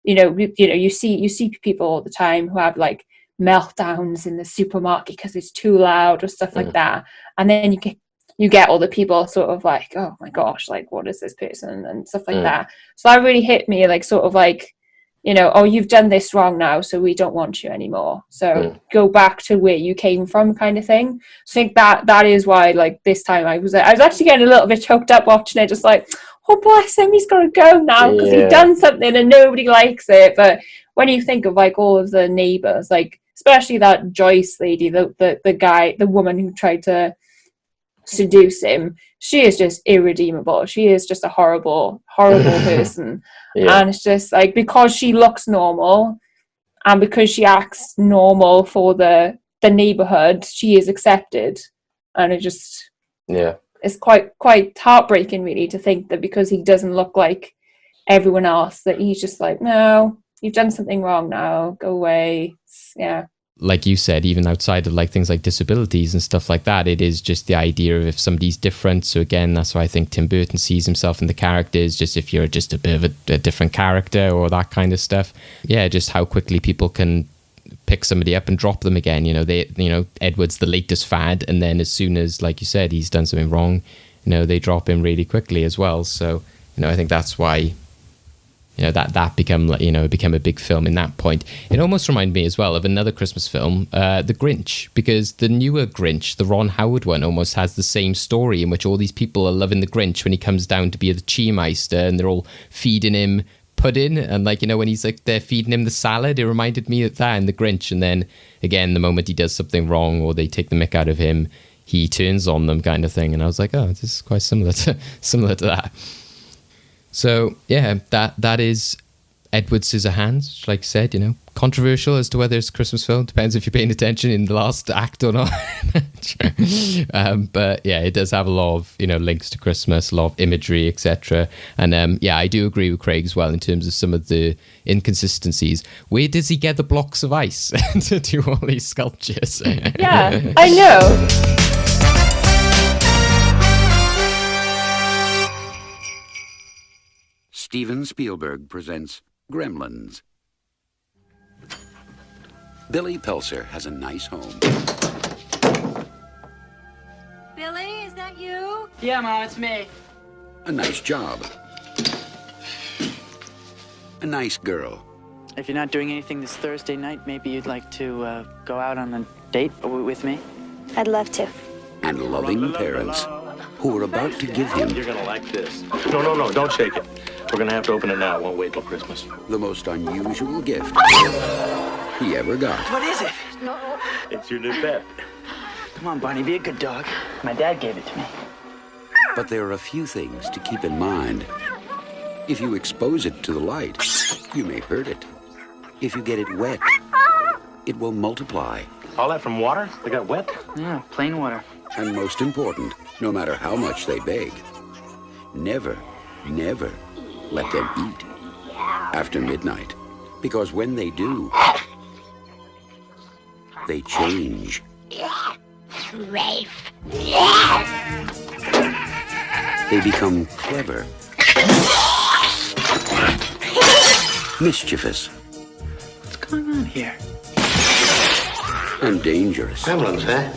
you see people all the time who have like meltdowns in the supermarket because it's too loud or stuff like that, and then you get all the people sort of like, oh my gosh, like what is this person and stuff like that. So that really hit me, like sort of like, oh, you've done this wrong now, so we don't want you anymore, so go back to where you came from, kind of thing. So I think that is why, like, this time I was actually getting a little bit choked up watching it, just like, oh bless him, he's got to go now because he's done something and nobody likes it. But when you think of like all of the neighbors, like especially that Joyce lady, the woman who tried to seduce him, she is just irredeemable. She is just a horrible person. And it's just like, because she looks normal and because she acts normal for the neighborhood, she is accepted. And it just it's quite heartbreaking, really, to think that because he doesn't look like everyone else, that he's just like, no, you've done something wrong now, go away. Like you said, even outside of like things like disabilities and stuff like that, it is just the idea of if somebody's different. So again, that's why I think Tim Burton sees himself in the characters, just if you're just a bit of a different character or that kind of stuff. Yeah, just how quickly people can pick somebody up and drop them again. Edward's the latest fad, and then as soon as, like you said, he's done something wrong, they drop him really quickly as well. So I think that's why that became a big film in that point. It almost reminded me as well of another Christmas film, The Grinch, because the newer Grinch, the Ron Howard one, almost has the same story in which all these people are loving the Grinch when he comes down to be the Cheemeister, and they're all feeding him pudding, and like, when he's like, they're feeding him the salad, it reminded me of that in The Grinch. And then again, the moment he does something wrong or they take the mick out of him, he turns on them, kind of thing. And I was like, oh, this is quite similar to that. So yeah, that is Edward Scissorhands, like I said, controversial as to whether it's a Christmas film. Depends if you're paying attention in the last act or not. But yeah, it does have a lot of, links to Christmas, a lot of imagery, etc. And I do agree with Craig as well in terms of some of the inconsistencies. Where does he get the blocks of ice to do all these sculptures? Yeah, I know. Steven Spielberg presents Gremlins. Billy Pelser has a nice home. Billy, is that you? Yeah, Mom, it's me. A nice job. A nice girl. If you're not doing anything this Thursday night, maybe you'd like to go out on a date with me? I'd love to. And loving parents who are about to give him... You're gonna like this. No, don't shake it. We're gonna have to open it now. It won't wait till Christmas. The most unusual gift he ever got. What is it? No. It's your new pet. Come on, Barney, be a good dog. My dad gave it to me. But there are a few things to keep in mind. If you expose it to the light, you may hurt it. If you get it wet, it will multiply. All that from water? They got wet? Yeah, plain water. And most important, no matter how much they beg, never, never let them eat after midnight. Because when they do, they change. They become clever, mischievous, What's going on here? and dangerous. Gremlins, huh?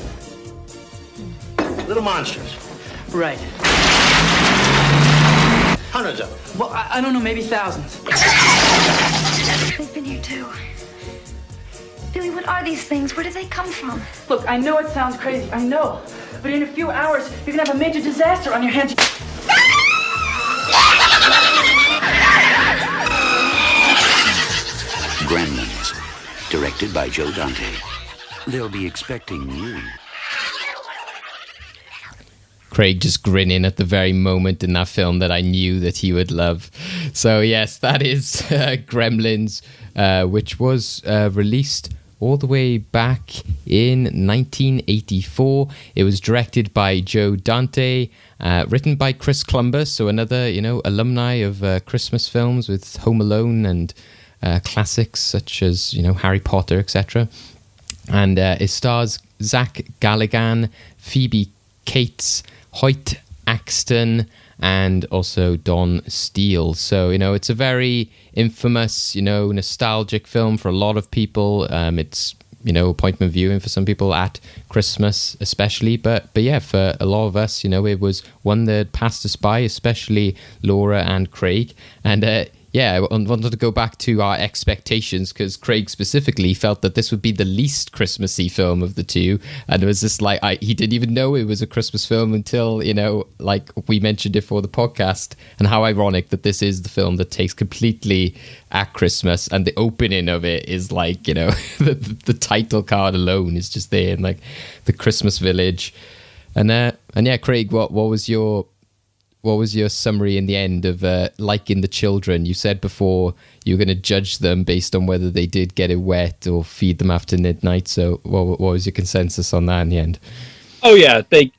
Little monsters. Right. Hundreds of them. Well, I don't know, maybe thousands. They've been here too. Billy, what are these things? Where do they come from? Look, I know it sounds crazy, I know. But in a few hours, you're gonna have a major disaster on your hands. Gremlins, directed by Joe Dante. They'll be expecting you. Craig just grinning at the very moment in that film that I knew that he would love. So yes, that is Gremlins, which was released all the way back in 1984. It was directed by Joe Dante, written by Chris Columbus, so another, alumni of Christmas films with Home Alone and classics such as, Harry Potter, etc. And it stars Zach Galligan, Phoebe Cates, Hoyt Axton, and also Don Steele. So, it's a very infamous, nostalgic film for a lot of people. It's, appointment viewing for some people at Christmas especially. But yeah, for a lot of us, it was one that passed us by, especially Laura and Craig. And I wanted to go back to our expectations because Craig specifically felt that this would be the least Christmassy film of the two. And it was just like, he didn't even know it was a Christmas film until, like we mentioned it for the podcast. And how ironic that this is the film that takes completely at Christmas. And the opening of it is like, the title card alone is just there in like the Christmas village. And yeah, Craig, what was your summary in the end of liking the children? You said before you were going to judge them based on whether they did get it wet or feed them after midnight. So what was your consensus on that in the end? Oh yeah, they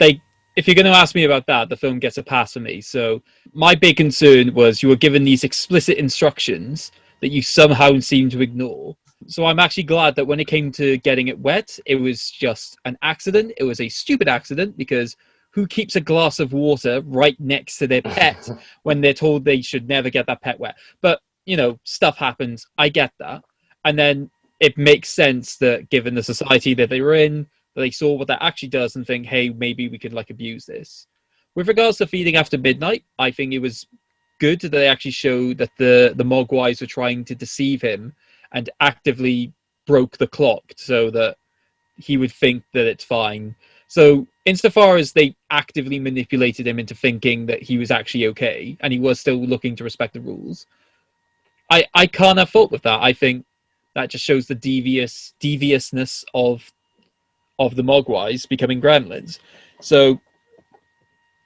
if you're going to ask me about that, the film gets a pass for me. So my big concern was you were given these explicit instructions that you somehow seem to ignore. So I'm actually glad that when it came to getting it wet, it was just an accident. It was a stupid accident because who keeps a glass of water right next to their pet when they're told they should never get that pet wet? But, stuff happens. I get that. And then it makes sense that given the society that they were in, that they saw what that actually does and think, hey, maybe we could abuse this. With regards to feeding after midnight, I think it was good that they actually showed that the Mogwais were trying to deceive him and actively broke the clock so that he would think that it's fine. So insofar as they actively manipulated him into thinking that he was actually okay and he was still looking to respect the rules, I can't have fault with that. I think that just shows the deviousness of the Mogwais becoming gremlins. So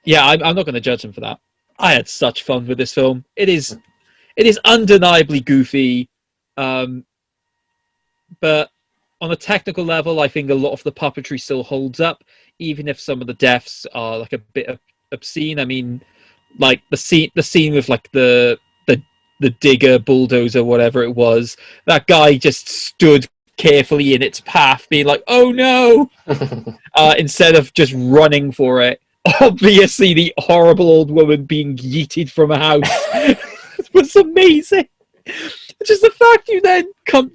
yeah, I'm not going to judge them for that. I had such fun with this film. It is undeniably goofy, but on a technical level, I think a lot of the puppetry still holds up, even if some of the deaths are like a bit obscene. I mean, like the scene with like the digger, bulldozer, whatever it was. That guy just stood carefully in its path, being like, "Oh no!" Instead of just running for it. Obviously, the horrible old woman being yeeted from a house was amazing. Just the fact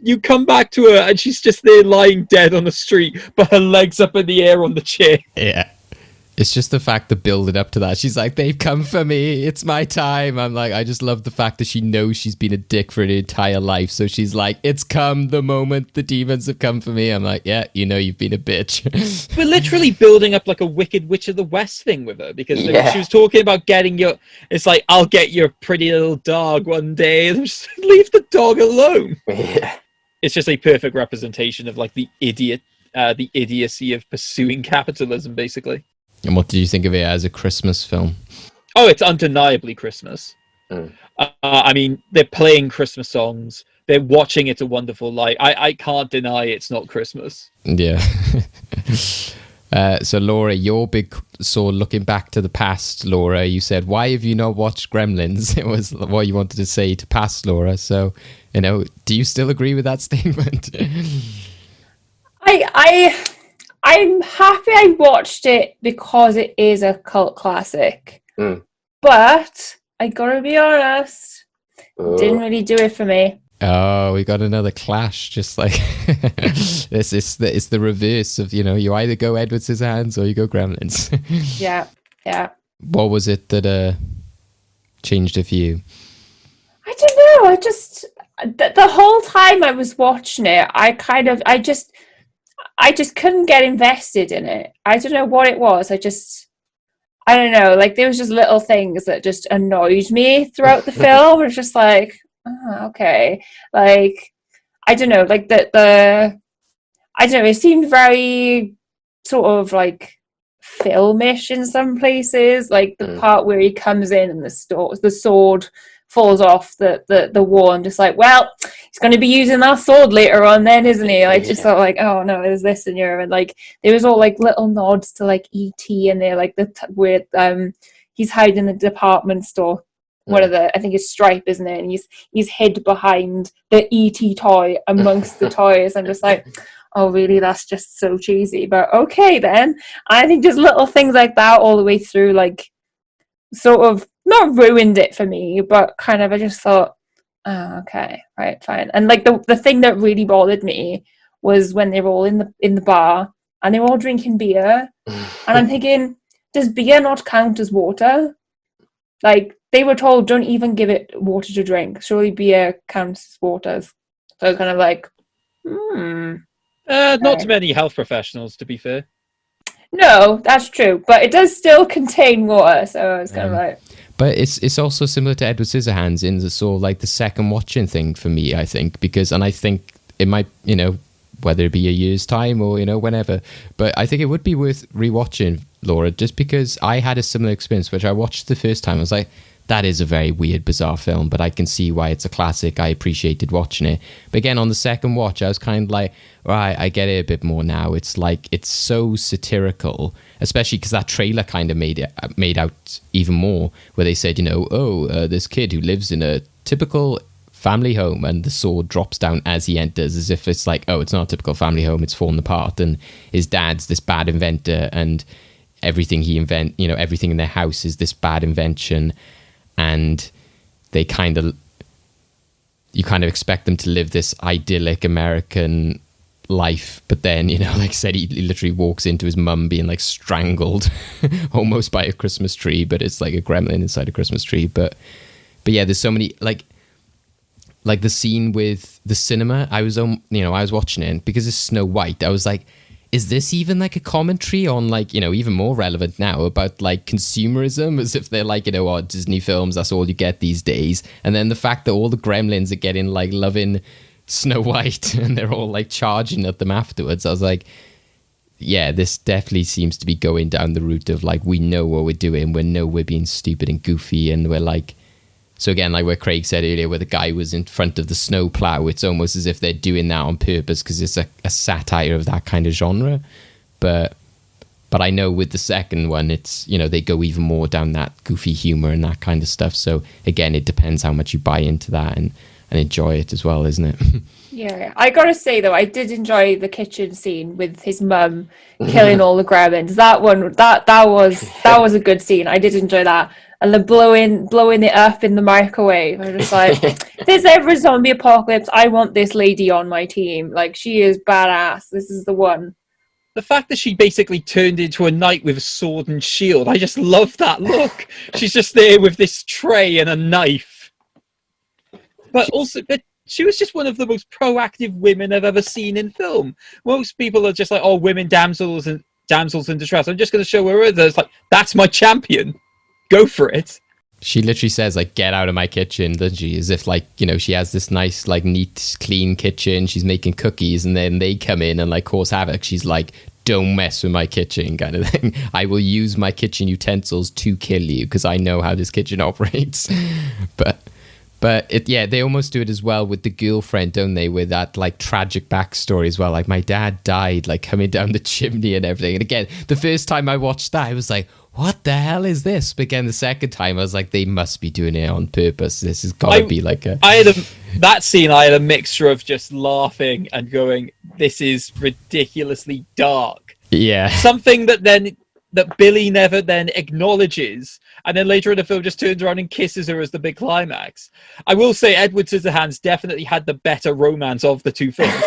you come back to her and she's just there lying dead on the street, but her legs up in the air on the chair. Yeah. It's just the fact that building up to that. She's like, they've come for me. It's my time. I'm like, I just love the fact that she knows she's been a dick for her entire life. So she's like, it's come the moment the demons have come for me. I'm like, yeah, you've been a bitch. We're literally building up like a Wicked Witch of the West thing with her because she was talking about getting it's like, I'll get your pretty little dog one day. And just leave the dog alone. Yeah. It's just a perfect representation of like the idiocy of pursuing capitalism, basically. And what did you think of it as a Christmas film? Oh, it's undeniably Christmas. I mean, they're playing Christmas songs. They're watching It's a Wonderful Life. I can't deny it's not Christmas. Yeah. So Laura, your big looking back to the past, Laura, you said, why have you not watched Gremlins? It was what you wanted to say to past Laura. So, do you still agree with that statement? I'm happy I watched it because it is a cult classic. But I gotta be honest, didn't really do it for me. Oh, we got another clash. Just like it's the reverse of, you either go Edward Scissorhands or you go Gremlins. Yeah. What was it that changed it for you? I don't know. I just the whole time I was watching it, I just couldn't get invested in it. I don't know what it was. I don't know. Like, there was just little things that just annoyed me throughout the film. It was just like, oh, okay. Like, I don't know. Like I don't know. It seemed very sort of like filmish in some places. Like the part where he comes in and the sword falls off the wall. I'm just like, well, he's going to be using that sword later on then, isn't he? Like, just sort of like, oh no, there's this in here. And like, there was all like little nods to like E.T. in there, like where he's hiding in the department store. One of I think it's Stripe, isn't it? And he's hid behind the E.T. toy amongst the toys. I'm just like, oh really, that's just so cheesy. But okay then. I think just little things like that all the way through, like, sort of not ruined it for me, but kind of I just thought, oh, okay, right, fine. And like the thing that really bothered me was when they were all in the bar and they were all drinking beer, and I'm thinking, does beer not count as water? Like, they were told, don't even give it water to drink. Surely beer counts as water. So I was kind of like, Not to many health professionals, to be fair. No, that's true, but it does still contain water, so I was kind of like. But it's also similar to Edward Scissorhands in the sort of like the second watching thing for me, I think, and I think it might, whether it be a year's time or, whenever, but I think it would be worth rewatching, Laura, just because I had a similar experience, which I watched the first time. I was like, that is a very weird, bizarre film, but I can see why it's a classic. I appreciated watching it. But again, on the second watch, I was kind of like, right, I get it a bit more now. It's like, it's so satirical, especially because that trailer kind of made out even more, where they said, this kid who lives in a typical family home, and the sword drops down as he enters, as if it's like, oh, it's not a typical family home, it's fallen apart, and his dad's this bad inventor, and everything everything in their house is this bad invention. And you kind of expect them to live this idyllic American life, but then, like I said, he literally walks into his mum being like strangled almost by a Christmas tree, but it's like a gremlin inside a Christmas tree. But yeah, there's so many, like the scene with the cinema. I was watching it because it's Snow White. I was like, is this even like a commentary on, like, even more relevant now about like consumerism, as if they're like, Disney films, that's all you get these days. And then the fact that all the gremlins are getting like loving Snow White and they're all like charging at them afterwards. I was like, yeah, this definitely seems to be going down the route of like, we know what we're doing. We're being stupid and goofy, and we're like, so again, like where Craig said earlier, where the guy was in front of the snow plow, it's almost as if they're doing that on purpose because it's a satire of that kind of genre. But I know with the second one, it's, they go even more down that goofy humor and that kind of stuff. So again, it depends how much you buy into that and enjoy it as well, isn't it? Yeah, I gotta say though, I did enjoy the kitchen scene with his mum killing all the gremlins. That was a good scene. I did enjoy that. And the blowing it up in the microwave. I'm just like, if there's ever a zombie apocalypse, I want this lady on my team. Like, she is badass. This is the one. The fact that she basically turned into a knight with a sword and shield, I just love that look. She's just there with this tray and a knife. But she was just one of the most proactive women I've ever seen in film. Most people are just like, oh, women damsels in distress. I'm just going to show her others. Like, that's my champion. Go for it. She literally says, like, get out of my kitchen, doesn't she? As if, like, she has this nice, like, neat, clean kitchen. She's making cookies, and then they come in and, like, cause havoc. She's like, don't mess with my kitchen, kind of thing. I will use my kitchen utensils to kill you because I know how this kitchen operates. But But they almost do it as well with the girlfriend, don't they? With that like tragic backstory as well. Like my dad died, like coming down the chimney and everything. And again, the first time I watched that, I was like, what the hell is this? But again, the second time, I was like, they must be doing it on purpose. This has got to be like a... That scene, I had a mixture of just laughing and going, this is ridiculously dark. Yeah. Something that Billy never then acknowledges, and then later in the film just turns around and kisses her as the big climax. I will say Edward Scissorhands definitely had the better romance of the two films,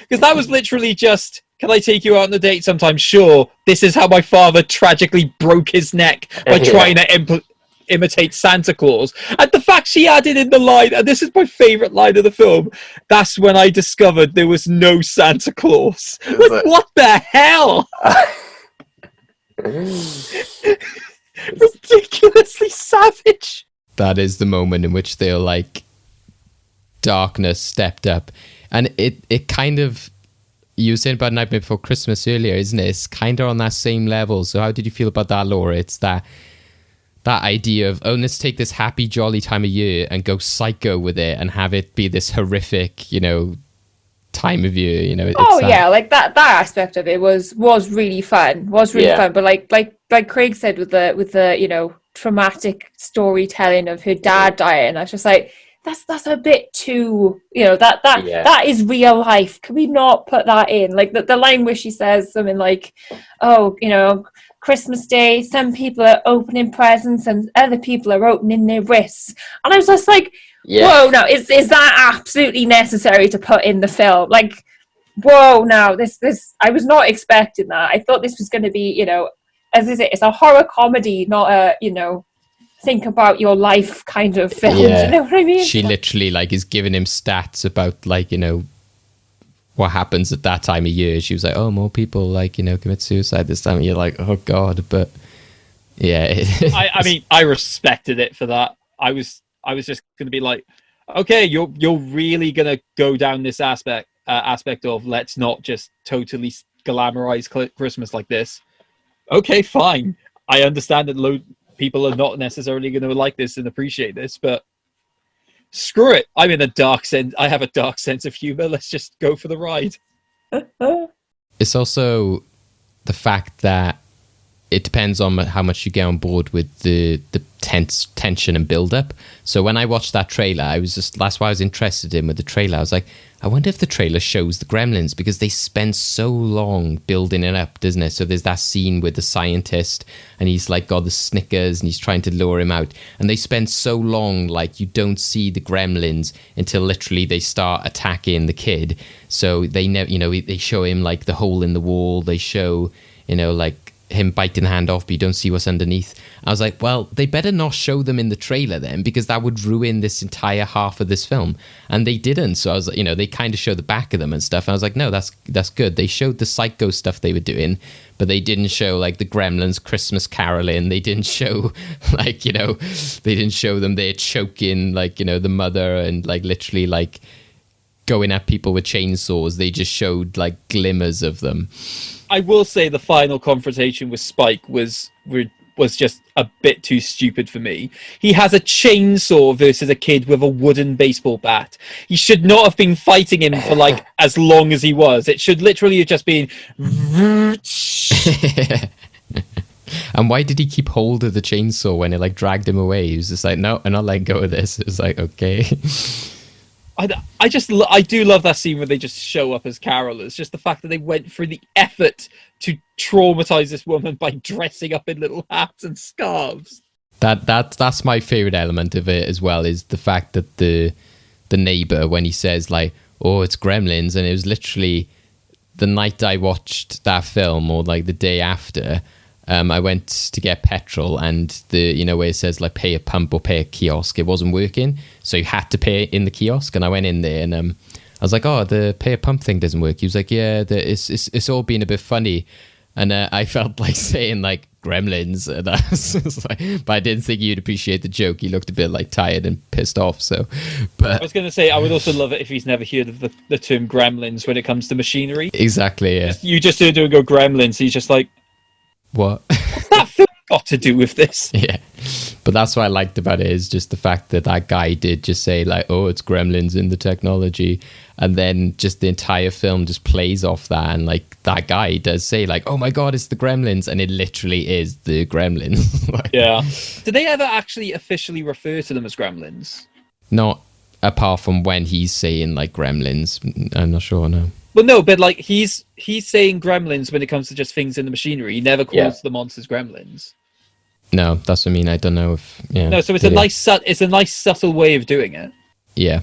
because that was literally just, can I take you out on a date sometime? Sure. This is how my father tragically broke his neck by trying to imitate Santa Claus. And the fact she added in the line, and this is my favourite line of the film, that's when I discovered there was no Santa Claus. Like, what the hell? Ridiculously savage. That is the moment in which they're like, darkness stepped up. And it kind of, you were saying about Nightmare Before Christmas earlier, isn't it? It's kind of on that same level. So how did you feel about that, Laura? It's that idea of, oh, let's take this happy, jolly time of year and go psycho with it and have it be this horrific, time of year, like that aspect of it was really fun. Fun. But like Craig said with the traumatic storytelling of her dad dying, I was just like, that's a bit too, that is real life. Can we not put that in? Like the line where she says something like, oh, Christmas Day, some people are opening presents and other people are opening their wrists. And I was just like, whoa, now is that absolutely necessary to put in the film? Like, whoa, now this I was not expecting that. I thought this was going to be, as is it, it's a horror comedy, not a, think about your life kind of film. Do you know what I mean? She literally like is giving him stats about like, what happens at that time of year. She was like, oh, more people like, commit suicide this time. And you're like, oh God, but yeah. I mean, I respected it for that. I was just going to be like, okay, you're really going to go down this aspect of let's not just totally glamorize Christmas like this. Okay, fine. I understand that people are not necessarily going to like this and appreciate this, but screw it. I have a dark sense of humor. Let's just go for the ride. It's also the fact that it depends on how much you get on board with the tension and build up. So when I watched that trailer, that's why I was interested in with the trailer. I was like, I wonder if the trailer shows the Gremlins, because they spend so long building it up, doesn't it? So there's that scene with the scientist and he's like got the Snickers and he's trying to lure him out. And they spend so long, like you don't see the Gremlins until literally they start attacking the kid. So they they show him like the hole in the wall. They show, like him biting the hand off, but you don't see what's underneath. I was like, well, they better not show them in the trailer then, because that would ruin this entire half of this film. And they didn't. So I was like, they kind of show the back of them and stuff. And I was like, no, that's good. They showed the psycho stuff they were doing, but they didn't show like the Gremlins Christmas caroling. They didn't show like, they didn't show them there choking like, the mother and like literally like going at people with chainsaws. They just showed like glimmers of them. I will say the final confrontation with Spike was just a bit too stupid for me. He has a chainsaw versus a kid with a wooden baseball bat. He should not have been fighting him for like as long as he was. It should literally have just been. And why did he keep hold of the chainsaw when it like dragged him away? He was just like, no, I'm not letting go of this. It was like, okay. I do love that scene where they just show up as carolers. Just the fact that they went through the effort to traumatize this woman by dressing up in little hats and scarves. That's my favorite element of it as well, is the fact that the neighbor, when he says like, oh, it's Gremlins, and it was literally the night I watched that film, or like the day after, I went to get petrol, and the where it says like pay a pump or pay a kiosk, it wasn't working, so you had to pay in the kiosk. And I went in there and I was like, oh, the pay a pump thing doesn't work. He was like, yeah, it's all been a bit funny. And I felt like saying like Gremlins, and I was like, but I didn't think you'd appreciate the joke. He looked a bit like tired and pissed off. So, but I was going to say, I would also love it if he's never heard of the term Gremlins when it comes to machinery. Exactly. Yeah. You just heard him go Gremlins. He's just like, what? What's that film got to do with this? Yeah. But that's what I liked about it, is just the fact that that guy did just say like, oh, it's Gremlins in the technology. And then just the entire film just plays off that. And like that guy does say like, oh my God, it's the Gremlins. And it literally is the Gremlins. Like, yeah. Did they ever actually officially refer to them as Gremlins? not apart from when he's saying like Gremlins. I'm not sure, no. Well, no, but like he's saying Gremlins when it comes to just things in the machinery. He never calls the monsters Gremlins. No, that's what I mean. I don't know if... Yeah. No, so it's a nice subtle way of doing it. Yeah.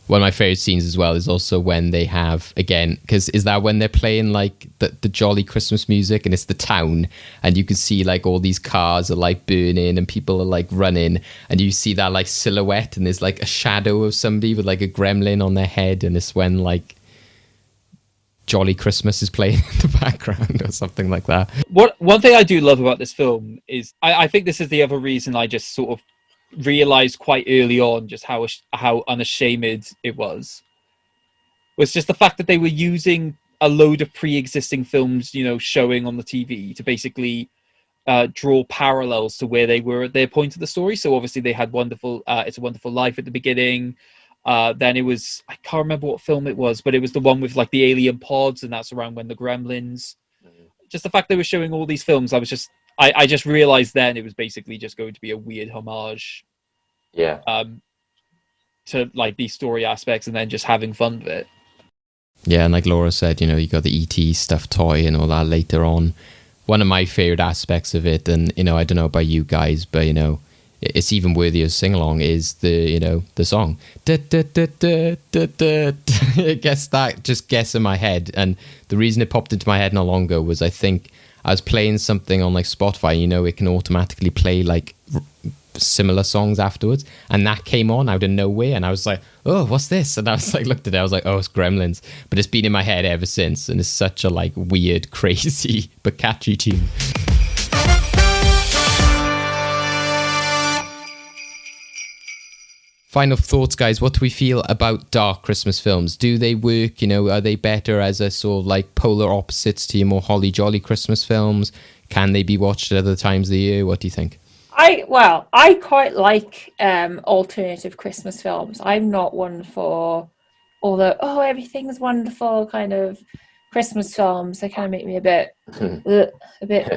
One of my favorite scenes as well is also when they have, again, because is that when they're playing like the jolly Christmas music, and it's the town, and you can see like all these cars are like burning and people are like running, and you see that like silhouette, and there's like a shadow of somebody with like a gremlin on their head, and it's when like Jolly Christmas is playing in the background or something like that. One thing I do love about this film is I think this is the other reason I just sort of realized quite early on just how unashamed it was just the fact that they were using a load of pre-existing films, you know, showing on the TV to basically draw parallels to where they were at their point of the story. So obviously they had It's a Wonderful Life at the beginning. Then it was, I can't remember what film it was, but it was the one with like the alien pods, and that's around when the Gremlins. Just the fact they were showing all these films, I just realized then it was basically just going to be a weird homage. Yeah. To like these story aspects, and then just having fun with it. Yeah, and like Laura said, you know, you got the E.T. stuffed toy and all that later on. One of my favorite aspects of it, and you know, I don't know about you guys, but you know, it's even worthy of sing along, is the song. It gets in my head, and the reason it popped into my head not long ago was I think I was playing something on like Spotify. You know, it can automatically play like similar songs afterwards, and that came on out of nowhere, and I was like, oh, what's this? And I was like, looked at it, I was like, oh, it's Gremlins. But it's been in my head ever since, and it's such a like weird, crazy but catchy tune. Final thoughts, guys. What do we feel about dark Christmas films? Do they work? You know, are they better as a sort of like polar opposites to your more holly jolly Christmas films? Can they be watched at other times of the year? What do you think? I quite like alternative Christmas films. I'm not one for all the everything's wonderful kind of Christmas films. They kind of make me a bit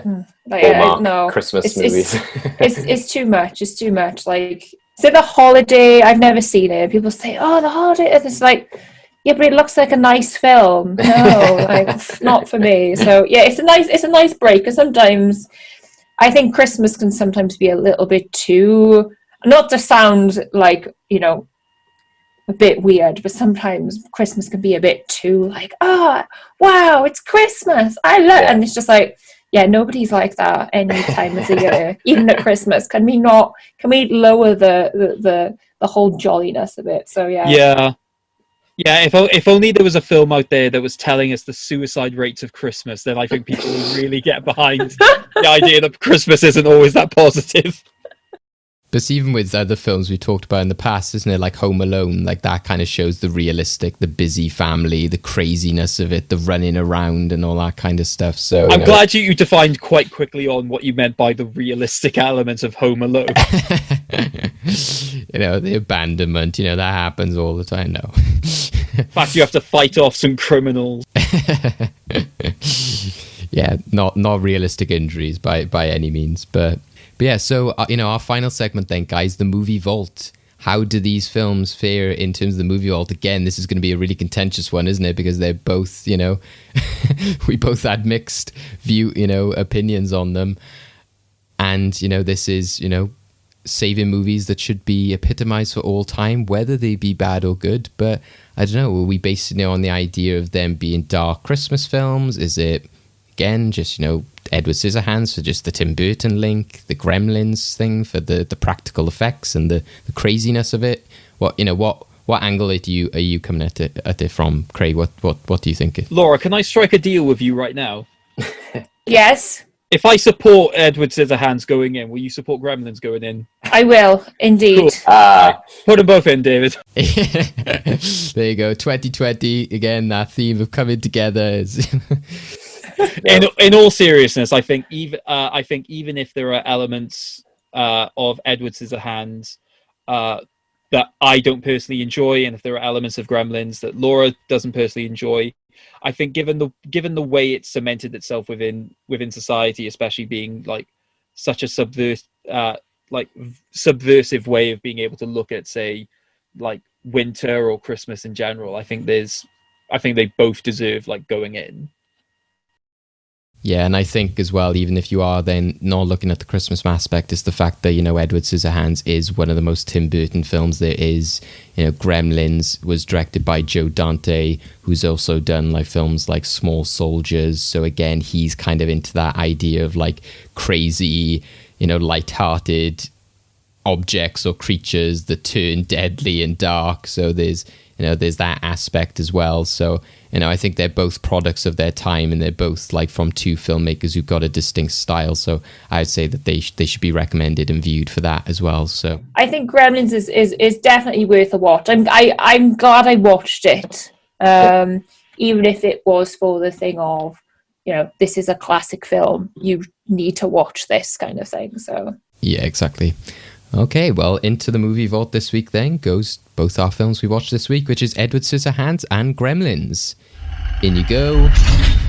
no Christmas movies. It's too much. It's too much. Like, say The Holiday. I've never seen it. People say, oh, The Holiday. And it's like, yeah, but it looks like a nice film. No, like not for me. So yeah, it's a nice break. Because sometimes I think Christmas can sometimes be a little bit too, not to sound like, you know, a bit weird, but sometimes Christmas can be a bit too like, oh, wow, it's Christmas. I love and it's just like, yeah, nobody's like that any time of the year, even at Christmas. Can we lower the whole jolliness of it? So yeah. Yeah, if only there was a film out there that was telling us the suicide rates of Christmas, then I think people would really get behind the idea that Christmas isn't always that positive. But even with other films we talked about in the past, isn't it? Like Home Alone, like that kind of shows the realistic, the busy family, the craziness of it, the running around and all that kind of stuff. So I'm glad you defined quite quickly on what you meant by the realistic elements of Home Alone. You know, the abandonment, you know, that happens all the time now. In fact, you have to fight off some criminals. Yeah, not realistic injuries by any means, but yeah. So you know, our final segment then, guys, the movie vault. How do these films fare in terms of the movie vault? Again, this is going to be a really contentious one, isn't it? Because they're both, you know, we both had mixed opinions on them, and you know, this is, you know, saving movies that should be epitomized for all time, whether they be bad or good. But I don't know, are we basing it on the idea of them being dark Christmas films? Is it, again, just, you know, Edward Scissorhands for just the Tim Burton link, the Gremlins thing for the practical effects and the craziness of it? What angle are you coming at it from, Craig? What do you think? Laura, can I strike a deal with you right now? Yes. If I support Edward Scissorhands going in, will you support Gremlins going in? I will, indeed. Cool. Put them both in, David. There you go. 2020, again, that theme of coming together is... In all seriousness, I think even if there are elements Edward Scissorhands that I don't personally enjoy, and if there are elements of Gremlins that Laura doesn't personally enjoy, I think given the way it cemented itself within society, especially being like such a subversive way of being able to look at, say, like winter or Christmas in general, I think they both deserve like going in. Yeah, and I think as well, even if you are then not looking at the Christmas aspect, is the fact that, Edward Scissorhands is one of the most Tim Burton films there is. Gremlins was directed by Joe Dante, who's also done like films like Small Soldiers. So again, he's kind of into that idea of like crazy, light-hearted objects or creatures that turn deadly and dark. So there's that aspect as well. So I think they're both products of their time, and they're both like from two filmmakers who've got a distinct style. So I'd say that they should be recommended and viewed for that as well. So I think Gremlins is definitely worth a watch. I'm glad I watched it, even if it was for the thing of, this is a classic film, you need to watch this kind of thing. So yeah, exactly. Okay, well, into the movie vault this week then goes both our films we watched this week, which is Edward Scissorhands and Gremlins. In you go,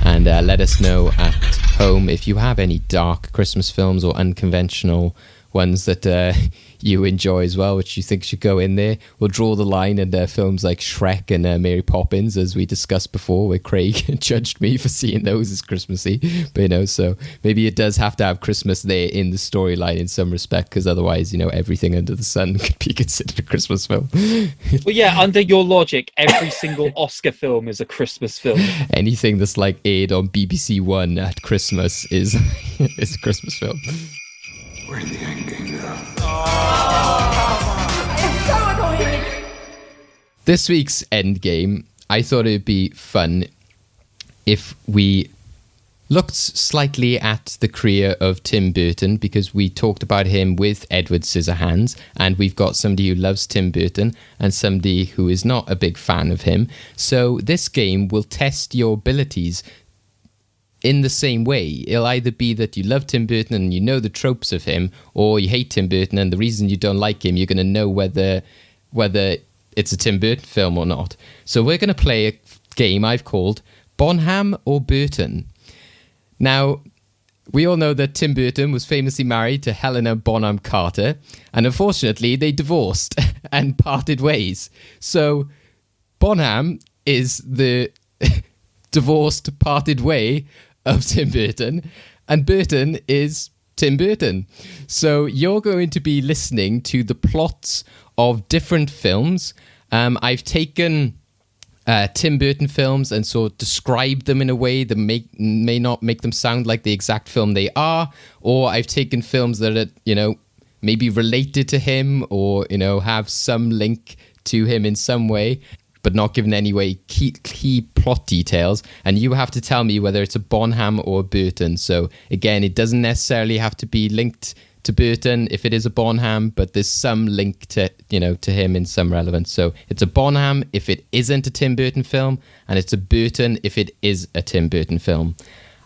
and let us know at home if you have any dark Christmas films or unconventional ones that you enjoy as well, which you think should go in there. We'll draw the line at films like Shrek and Mary Poppins, as we discussed before, where Craig judged me for seeing those as Christmassy. But, so maybe it does have to have Christmas there in the storyline in some respect, because otherwise, everything under the sun could be considered a Christmas film. Well, yeah, under your logic, every single Oscar film is a Christmas film. Anything that's like aired on BBC One at Christmas is a Christmas film. We're in the endgame now. It's so annoying. This week's endgame, I thought it'd be fun if we looked slightly at the career of Tim Burton, because we talked about him with Edward Scissorhands, and we've got somebody who loves Tim Burton and somebody who is not a big fan of him. So this game will test your abilities in the same way. It'll either be that you love Tim Burton and you know the tropes of him, or you hate Tim Burton and the reason you don't like him, you're going to know whether it's a Tim Burton film or not. So we're going to play a game I've called Bonham or Burton. Now, we all know that Tim Burton was famously married to Helena Bonham Carter, and unfortunately they divorced and parted ways. So Bonham is the divorced, parted way of Tim Burton, and Burton is Tim Burton. So you're going to be listening to the plots of different films. I've taken Tim Burton films and sort of described them in a way that may not make them sound like the exact film they are, or I've taken films that are, maybe related to him, or, have some link to him in some way, but not given any way key plot details, and you have to tell me whether it's a Bonham or a Burton. So again, it doesn't necessarily have to be linked to Burton if it is a Bonham, but there's some link to him in some relevance. So it's a Bonham if it isn't a Tim Burton film, and it's a Burton if it is a Tim Burton film.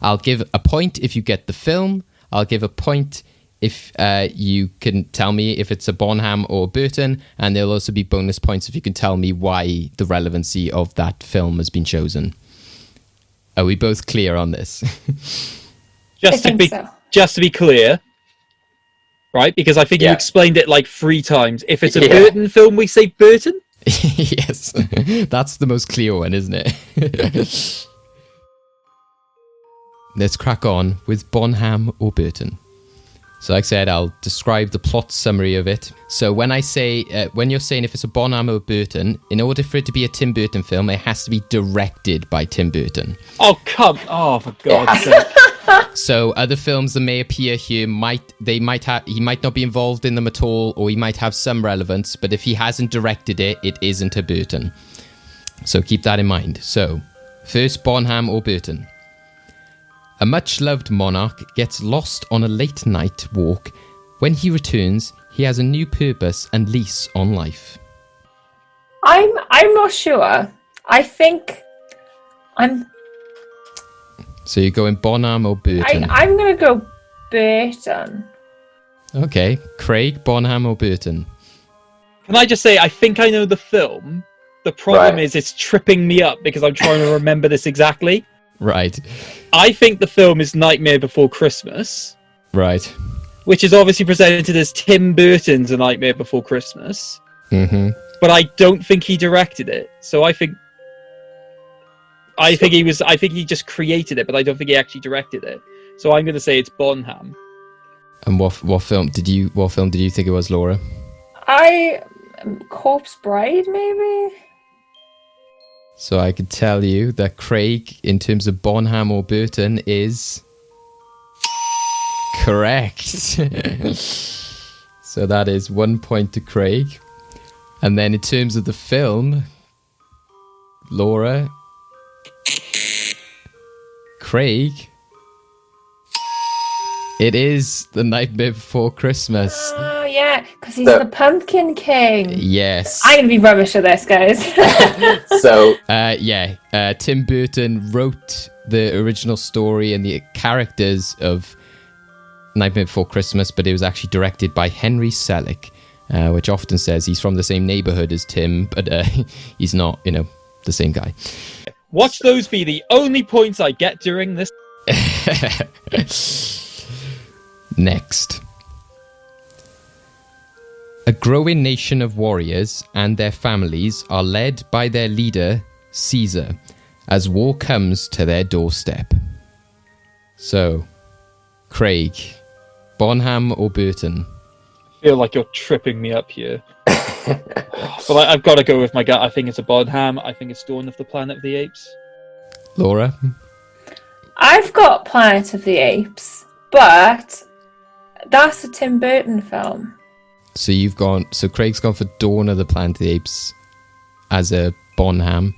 I'll give a point if you get the film. I'll give a point if you can tell me if it's a Bonham or Burton, and there'll also be bonus points if you can tell me why the relevancy of that film has been chosen. Are we both clear on this? Just to be clear, right? Because I think you explained it like 3 times. If it's a Burton film, we say Burton? Yes, that's the most clear one, isn't it? Let's crack on with Bonham or Burton. So like I said, I'll describe the plot summary of it. So when I say, when you're saying if it's a Bonham or Burton, in order for it to be a Tim Burton film, it has to be directed by Tim Burton. Oh, for God's sake. So other films that may appear here, he might not be involved in them at all, or he might have some relevance, but if he hasn't directed it, it isn't a Burton. So keep that in mind. So, first, Bonham or Burton. A much-loved monarch gets lost on a late-night walk. When he returns, he has a new purpose and lease on life. I'm not sure. I think I'm... So you're going Bonham or Burton? I'm going to go Burton. Okay, Craig, Bonham, or Burton? Can I just say, I think I know the film. The problem is it's tripping me up because I'm trying to remember this exactly. Right. I think the film is Nightmare Before Christmas. Right. Which is obviously presented as Tim Burton's A Nightmare Before Christmas. Mm-hmm. But I don't think he directed it. So I think he just created it, but I don't think he actually directed it. So I'm going to say it's Bonham. And what film did you think it was, Laura? Corpse Bride, maybe? So I could tell you that Craig, in terms of Bonham or Burton, is correct. So that is 1 point to Craig. And then in terms of the film, Laura, Craig, it is The Nightmare Before Christmas. Oh, yeah, because he's the Pumpkin King. Yes. I'm going to be rubbish at this, guys. Tim Burton wrote the original story and the characters of Nightmare Before Christmas, but it was actually directed by Henry Selick, which often says he's from the same neighborhood as Tim, but he's not, the same guy. Watch those be the only points I get during this. Next. A growing nation of warriors and their families are led by their leader, Caesar, as war comes to their doorstep. So, Craig, Bonham or Burton? I feel like you're tripping me up here. But I've got to go with my gut. I think it's a Bonham. I think it's Dawn of the Planet of the Apes. Laura? I've got Planet of the Apes, but that's a Tim Burton film. So Craig's gone for Dawn of the Planet of the Apes as a Bonham,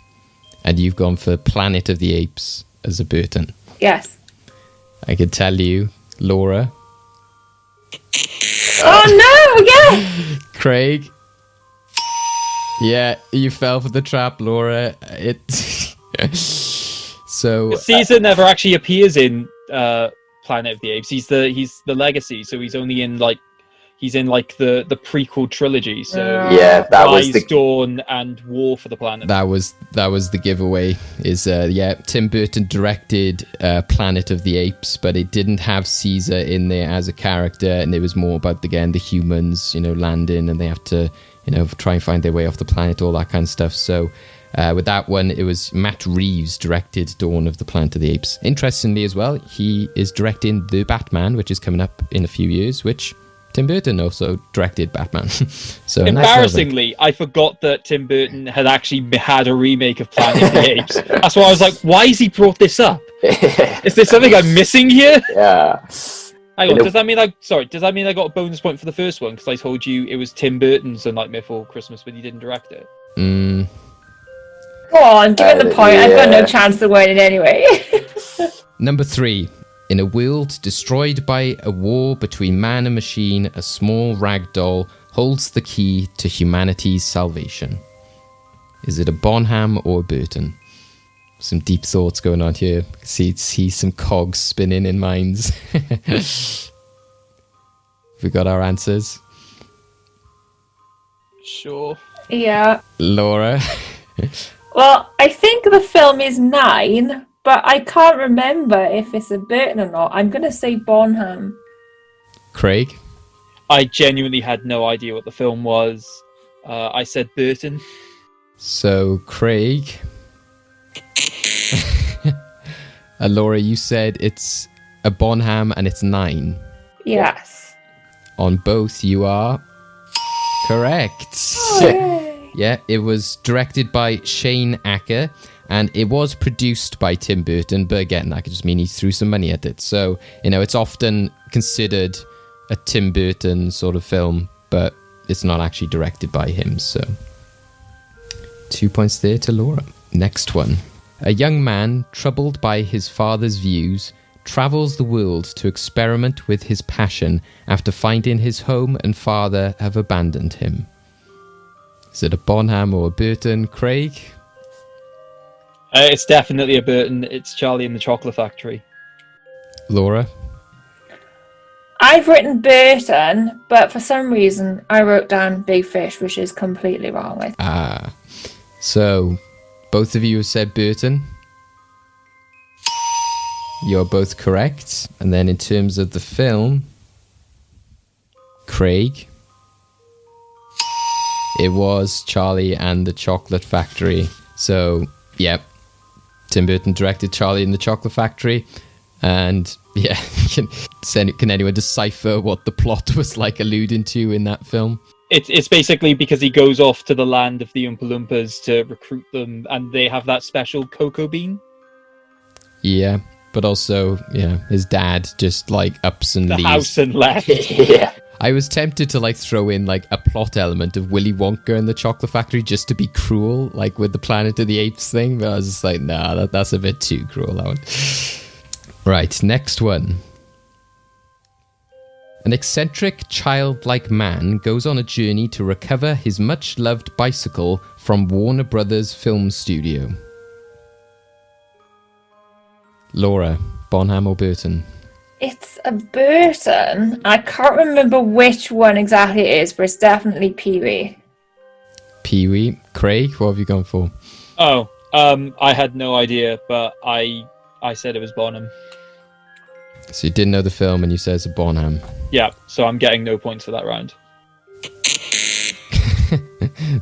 and you've gone for Planet of the Apes as a Burton. Yes. I could tell you, Laura. Oh no! Yeah. Craig. Yeah, you fell for the trap, Laura. So Caesar never actually appears in Planet of the Apes. He's the legacy, so he's only in the prequel trilogy. So yeah, that Rise, was the Dawn and War for the Planet. That was the giveaway. Tim Burton directed Planet of the Apes, but it didn't have Caesar in there as a character, and it was more about the humans, landing, and they have to try and find their way off the planet, all that kind of stuff. So with that one, it was Matt Reeves directed Dawn of the Planet of the Apes. Interestingly as well, he is directing The Batman, which is coming up in a few years, which Tim Burton also directed Batman. So embarrassingly, I forgot that Tim Burton had actually had a remake of Planet of the Apes. That's why I was like, why has he brought this up? Is there something I'm missing here? Yeah. Hang on, does that mean I got a bonus point for the first one because I told you it was Tim Burton's A Nightmare Before Christmas, but he didn't direct it? Go on, give it the point. I've got no chance of winning anyway. Number 3. In a world destroyed by a war between man and machine, a small rag doll holds the key to humanity's salvation. Is it a Bonham or a Burton? Some deep thoughts going on here. See some cogs spinning in minds. We got our answers. Sure. Yeah. Laura? Well, I think the film is 9, but I can't remember if it's a Burton or not. I'm going to say Bonham. Craig? I genuinely had no idea what the film was. I said Burton. So, Craig... Laura, you said it's a Bonham and it's 9. Yes. On both, you are correct. Oh, yeah, it was directed by Shane Acker, and it was produced by Tim Burton, but again, that could just mean he threw some money at it. So, it's often considered a Tim Burton sort of film, but it's not actually directed by him, so 2 points there to Laura. Next one. A young man, troubled by his father's views, travels the world to experiment with his passion after finding his home and father have abandoned him. Is it a Bonham or a Burton? Craig? It's definitely a Burton. It's Charlie and the Chocolate Factory. Laura? I've written Burton, but for some reason I wrote down Big Fish, which is completely wrong. So both of you have said Burton. You're both correct. And then in terms of the film, Craig, it was Charlie and the Chocolate Factory. So, yep, Tim Burton directed Charlie and the Chocolate Factory. And, yeah, can anyone decipher what the plot was like alluding to in that film? It's basically because he goes off to the land of the Oompa Loompas to recruit them, and they have that special cocoa bean. Yeah, but also, yeah, his dad just, like, ups and leaves. The house and left. Yeah. I was tempted to, like, throw in, like, a plot element of Willy Wonka and the Chocolate Factory just to be cruel, like, with the Planet of the Apes thing, but I was just like, nah, that's a bit too cruel, that one. Right, next one. An eccentric, childlike man goes on a journey to recover his much-loved bicycle from Warner Brothers Film Studio. Laura, Bonham or Burton? It's a Burton. I can't remember which one exactly it is, but it's definitely Pee-wee. Pee-wee. Craig, what have you gone for? Oh, I had no idea, but I said it was Bonham. So you didn't know the film and you said it's a Bonham. Yeah, so I'm getting no points for that round.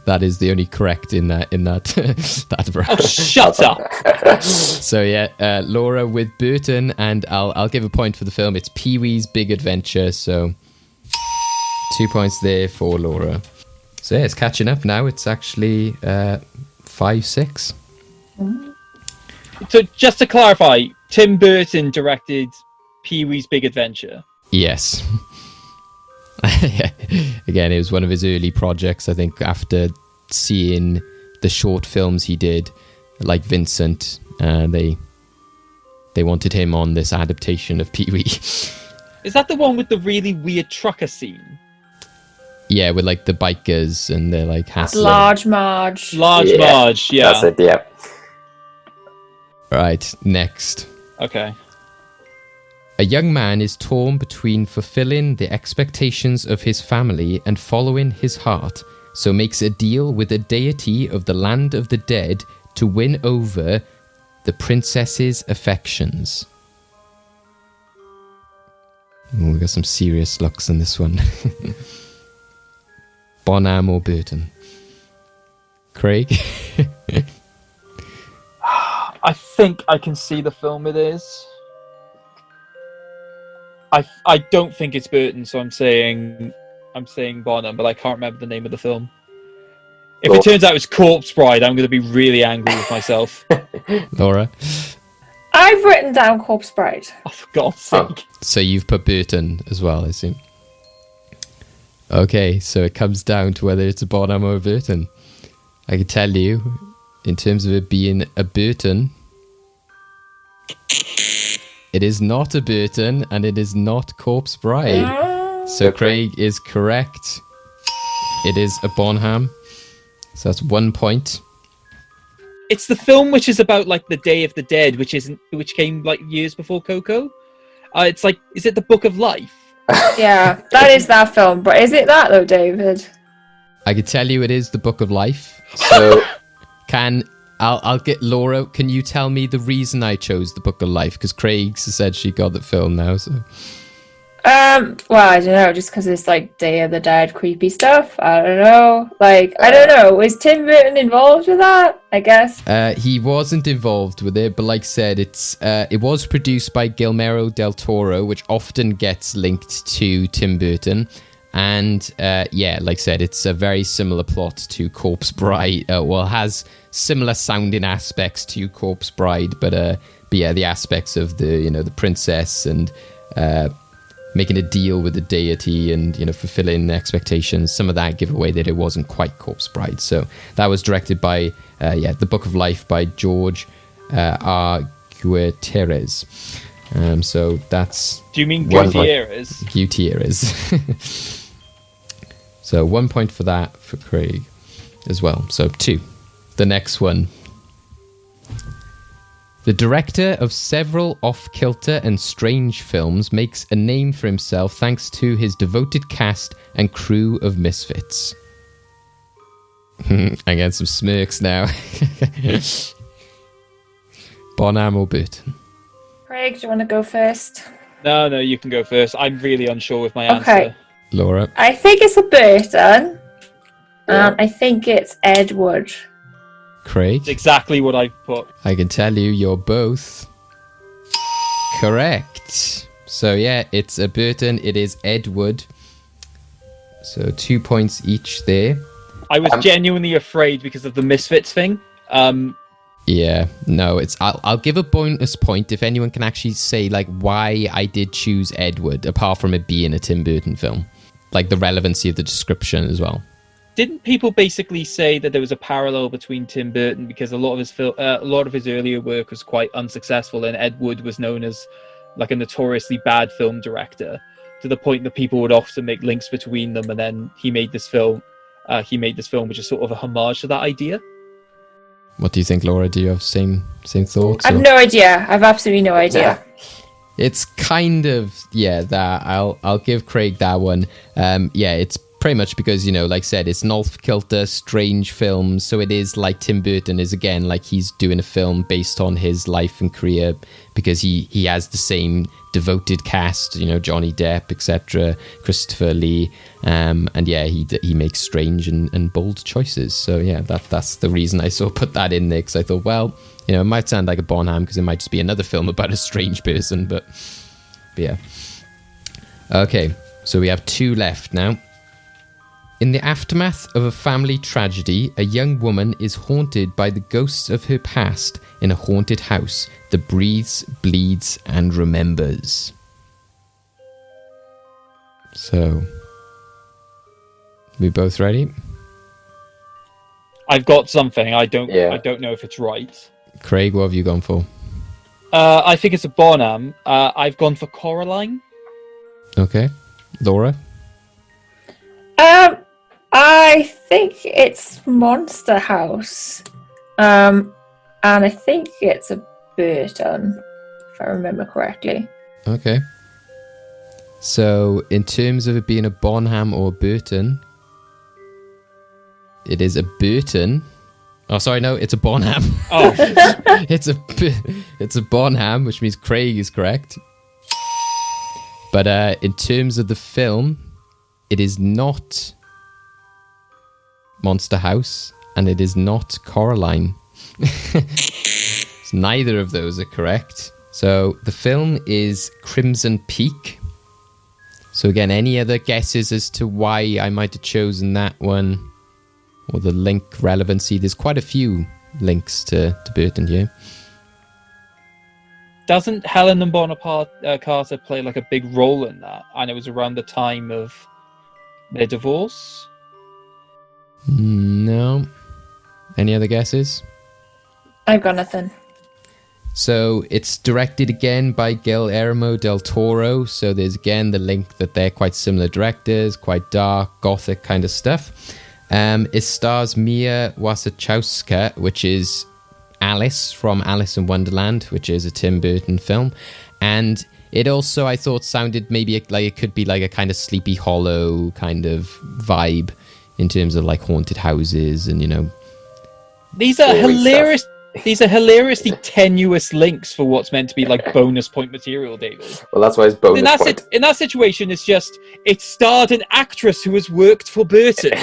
That is the only correct in that that round. Oh, shut up! So yeah, Laura with Burton, and I'll give a point for the film. It's Pee-wee's Big Adventure, so 2 points there for Laura. So yeah, it's catching up now. It's actually 5-6. So just to clarify, Tim Burton directed Pee-wee's Big Adventure. Yes. Again, it was one of his early projects. I think after seeing the short films he did, like Vincent, they wanted him on this adaptation of Pee-wee. Is that the one with the really weird trucker scene? Yeah, with like the bikers and they're like hassling. Large Marge. Marge, yeah. That's it, yeah. Right, next. Okay. A young man is torn between fulfilling the expectations of his family and following his heart, so makes a deal with a deity of the land of the dead to win over the princess's affections. Oh, we got some serious looks in this one. Bonham or Burton? Craig? I think I can see the film it is. I don't think it's Burton, so I'm saying Bonham, but I can't remember the name of the film. If it turns out it's Corpse Bride, I'm going to be really angry with myself. Laura? I've written down Corpse Bride. Oh, for God's sake. So you've put Burton as well, I assume. Okay, so it comes down to whether it's a Bonham or a Burton. I can tell you, in terms of it being a Burton, it is not a Burton, and it is not Corpse Bride. So Craig is correct. It is a Bonham. So that's 1 point. It's the film which is about like the Day of the Dead, which came like years before Coco. It's like, is it the Book of Life? Yeah, that is that film. But is it that though, David? I can tell you it is the Book of Life. So I'll get Laura. Can you tell me the reason I chose the Book of Life? Because Craig said she got the film now. So. Well, I don't know, just because it's like Day of the Dead creepy stuff. I don't know. Like, I don't know. Was Tim Burton involved with that? I guess. He wasn't involved with it, but like I said, it was produced by Guillermo del Toro, which often gets linked to Tim Burton. And yeah, like I said, it's a very similar plot to Corpse Bride. Has similar sounding aspects to Corpse Bride, but yeah, the aspects of the princess and making a deal with the deity and fulfilling the expectations. Some of that give away that it wasn't quite Corpse Bride. So that was directed by The Book of Life by George R. Gutierrez. So that's. Do you mean Gutierrez? Gutierrez. So 1 point for that for Craig as well. So 2. The next one. The director of several off-kilter and strange films makes a name for himself thanks to his devoted cast and crew of misfits. I get some smirks now. Bonham or Burton? Craig, do you want to go first? No, you can go first. I'm really unsure with my Okay. answer. Laura? I think it's a Burton. I think it's Edward. Craig? It's exactly what I put. I can tell you're both correct. So yeah, it's a Burton. It is Edward. So 2 points each there. I was genuinely afraid because of the Misfits thing. Yeah, no, I'll give a bonus point if anyone can actually say like why I did choose Edward, apart from it being a Tim Burton film, like the relevancy of the description as well. Didn't people basically say that there was a parallel between Tim Burton because a lot of his earlier work was quite unsuccessful, and Edward was known as like a notoriously bad film director, to the point that people would often make links between them, and then he made this film, which is sort of a homage to that idea. What do you think, Laura? Do you have same thoughts? I have no idea. I've absolutely no idea. It's kind of that I'll give Craig that one. It's pretty much because, you know, like I said, it's an off-kilter, strange film, so it is like Tim Burton is, again, like he's doing a film based on his life and career, because he has the same devoted cast, you know, Johnny Depp, etc., Christopher Lee, and he makes strange and bold choices. So yeah, that's the reason I sort of put that in there, because I thought, well, you know, it might sound like a Bonham because it might just be another film about a strange person, but yeah. Okay, so we have 2 left now. In the aftermath of a family tragedy, a young woman is haunted by the ghosts of her past in a haunted house that breathes, bleeds, and remembers. So, we both ready? I've got something. I don't know if it's right. Craig, what have you gone for? I think it's a Bonham. I've gone for Coraline. Okay. Laura? I think it's Monster House. And I think it's a Burton, if I remember correctly. Okay. So, in terms of it being a Bonham or Burton, it is a Burton. Oh, sorry, no, it's a Bonham. Oh. It's a Bonham, which means Craig is correct. But in terms of the film, it is not Monster House, and it is not Coraline. Neither of those are correct. So the film is Crimson Peak. So again, any other guesses as to why I might have chosen that one, or the link relevancy? There's quite a few links to Burton here. Doesn't Helen and Bonaparte Carter play like a big role in that? And it was around the time of their divorce? No. Any other guesses? I've got nothing. So it's directed again by Guillermo del Toro. So there's again the link that they're quite similar directors, quite dark, gothic kind of stuff. It stars Mia Wasikowska, which is Alice from Alice in Wonderland, which is a Tim Burton film. And it also, I thought, sounded maybe like it could be like a kind of Sleepy Hollow kind of vibe in terms of like haunted houses and, you know. These are hilarious. These are hilariously tenuous links for what's meant to be like bonus point material, David. Well, that's why it's bonus point. In that situation, it's just, it starred an actress who has worked for Burton.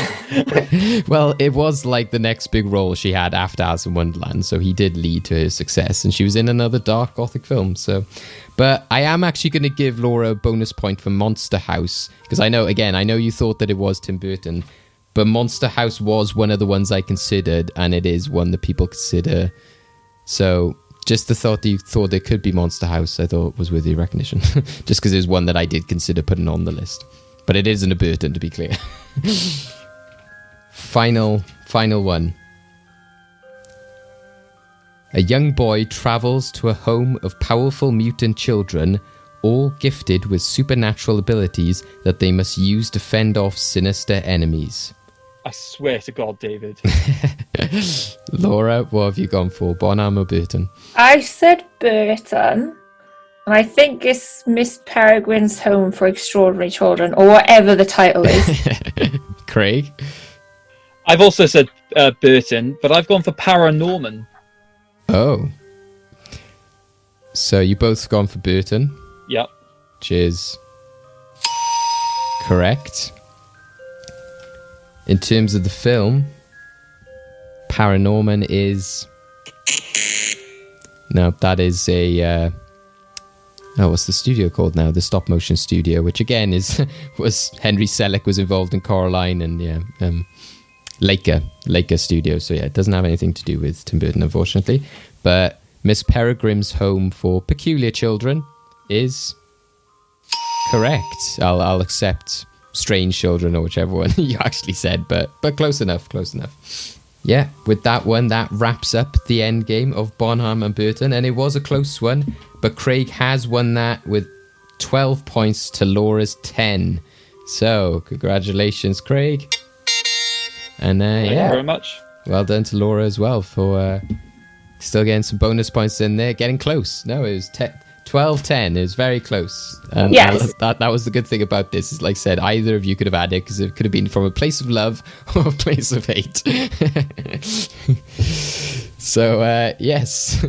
Well, it was like the next big role she had after Alice in Wonderland, so he did lead to her success, and she was in another dark gothic film. So, but I am actually going to give Laura a bonus point for Monster House, because I know you thought that it was Tim Burton, but Monster House was one of the ones I considered, and it is one that people consider. So just the thought that you thought there could be Monster House, I thought was worthy of recognition. Just because it was one that I did consider putting on the list. But it isn't a Burton, to be clear. Final one. A young boy travels to a home of powerful mutant children, all gifted with supernatural abilities that they must use to fend off sinister enemies. I swear to God, David. Laura, what have you gone for? Bonham or Burton? I said Burton, and I think it's Miss Peregrine's Home for Extraordinary Children, or whatever the title is. Craig? I've also said Burton, but I've gone for Paranorman. Oh. So you both gone for Burton? Yep. Which is correct. In terms of the film, Paranorman is... No, that is a... what's the studio called now? The stop motion studio, which again was Henry Selick was involved in Coraline and Leica Studio. So yeah, it doesn't have anything to do with Tim Burton, unfortunately. But Miss Peregrine's Home for Peculiar Children is correct. I'll accept Strange Children or whichever one you actually said, but close enough. Yeah, with that one, that wraps up the endgame of Bonham and Burton, and it was a close one, but Craig has won that with 12 points to Laura's 10. So, congratulations, Craig. And Thank you very much. Well done to Laura as well for still getting some bonus points in there, getting close. No, it was 12-10. It was very close. Yes. That was the good thing about this. Is like I said, either of you could have had it because it could have been from a place of love or a place of hate. So, yes.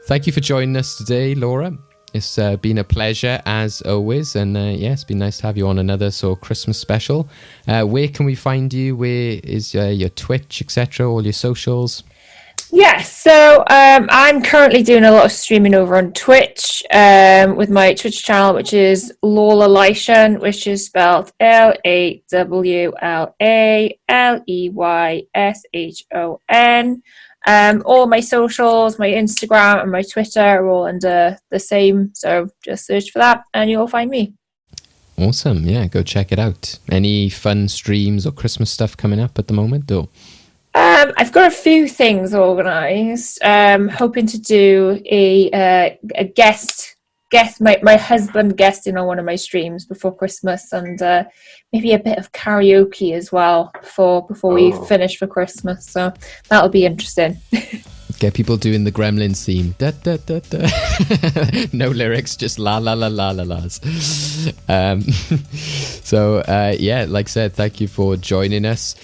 Thank you for joining us today, Laura. It's been a pleasure as always. And it's been nice to have you on another sort of Christmas special. Where can we find you? Where is your Twitch, etc., all your socials? Yes, so I'm currently doing a lot of streaming over on Twitch with my Twitch channel, which is Laura Leyshon, which is spelled LAWRALEYSHON. All my socials, my Instagram and my Twitter are all under the same, so just search for that and you'll find me. Awesome, yeah, go check it out. Any fun streams or Christmas stuff coming up at the moment, though? I've got a few things organised. Hoping to do a guest, my husband guesting on one of my streams before Christmas, and maybe a bit of karaoke as well before we finish for Christmas. So that'll be interesting. Get people doing the Gremlins theme. Da, da, da, da. No lyrics, just la la la la la las. Like I said, thank you for joining us.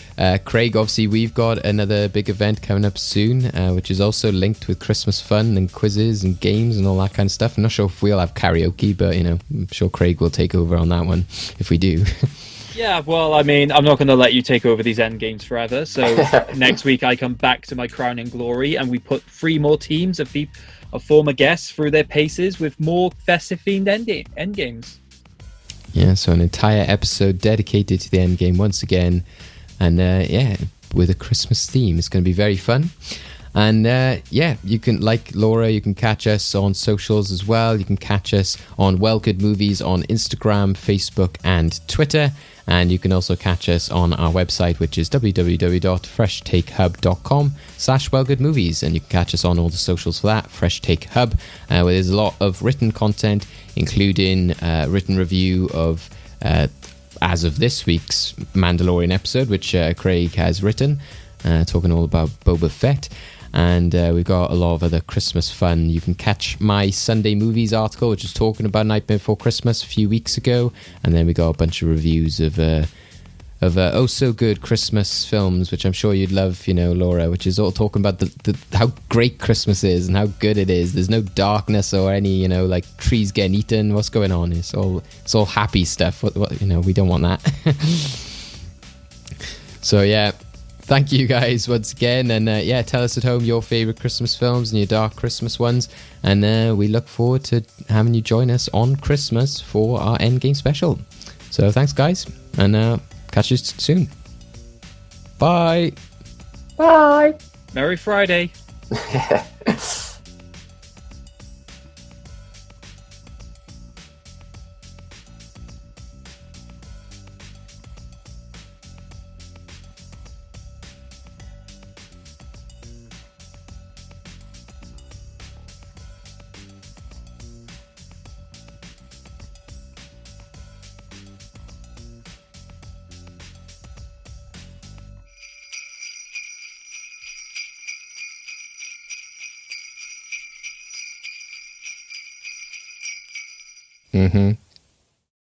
Craig, obviously we've got another big event coming up soon, which is also linked with Christmas fun and quizzes and games and all that kind of stuff. I'm not sure if we'll have karaoke, but I'm sure Craig will take over on that one if we do. Yeah, well, I mean, I'm not going to let you take over these end games forever. So next week I come back to my crowning glory, and we put 3 more teams of former guests through their paces with more festive themed end games. Yeah, so an entire episode dedicated to the end game once again, and with a Christmas theme. It's going to be very fun. And you can, like Laura, you can catch us on socials as well. You can catch us on Well Good Movies on Instagram, Facebook and Twitter. And you can also catch us on our website, which is www.freshtakehub.com/wellgoodmovies. And you can catch us on all the socials for that, Fresh Take Hub, where there's a lot of written content, including written review of, as of this week's Mandalorian episode, which Craig has written, talking all about Boba Fett. And we've got a lot of other Christmas fun. You can catch my Sunday Movies article, which was talking about Nightmare Before Christmas a few weeks ago, and then we got a bunch of reviews of oh so good Christmas films, which I'm sure you'd love, Laura, which is all talking about the how great Christmas is and how good it is. There's no darkness or any like trees getting eaten. What's going on? It's all happy stuff. What we don't want that. So yeah. Thank you guys once again, and tell us at home your favourite Christmas films and your dark Christmas ones, and we look forward to having you join us on Christmas for our Endgame special. So thanks guys, and catch you soon. Bye. Bye. Merry Friday. Mm-hmm.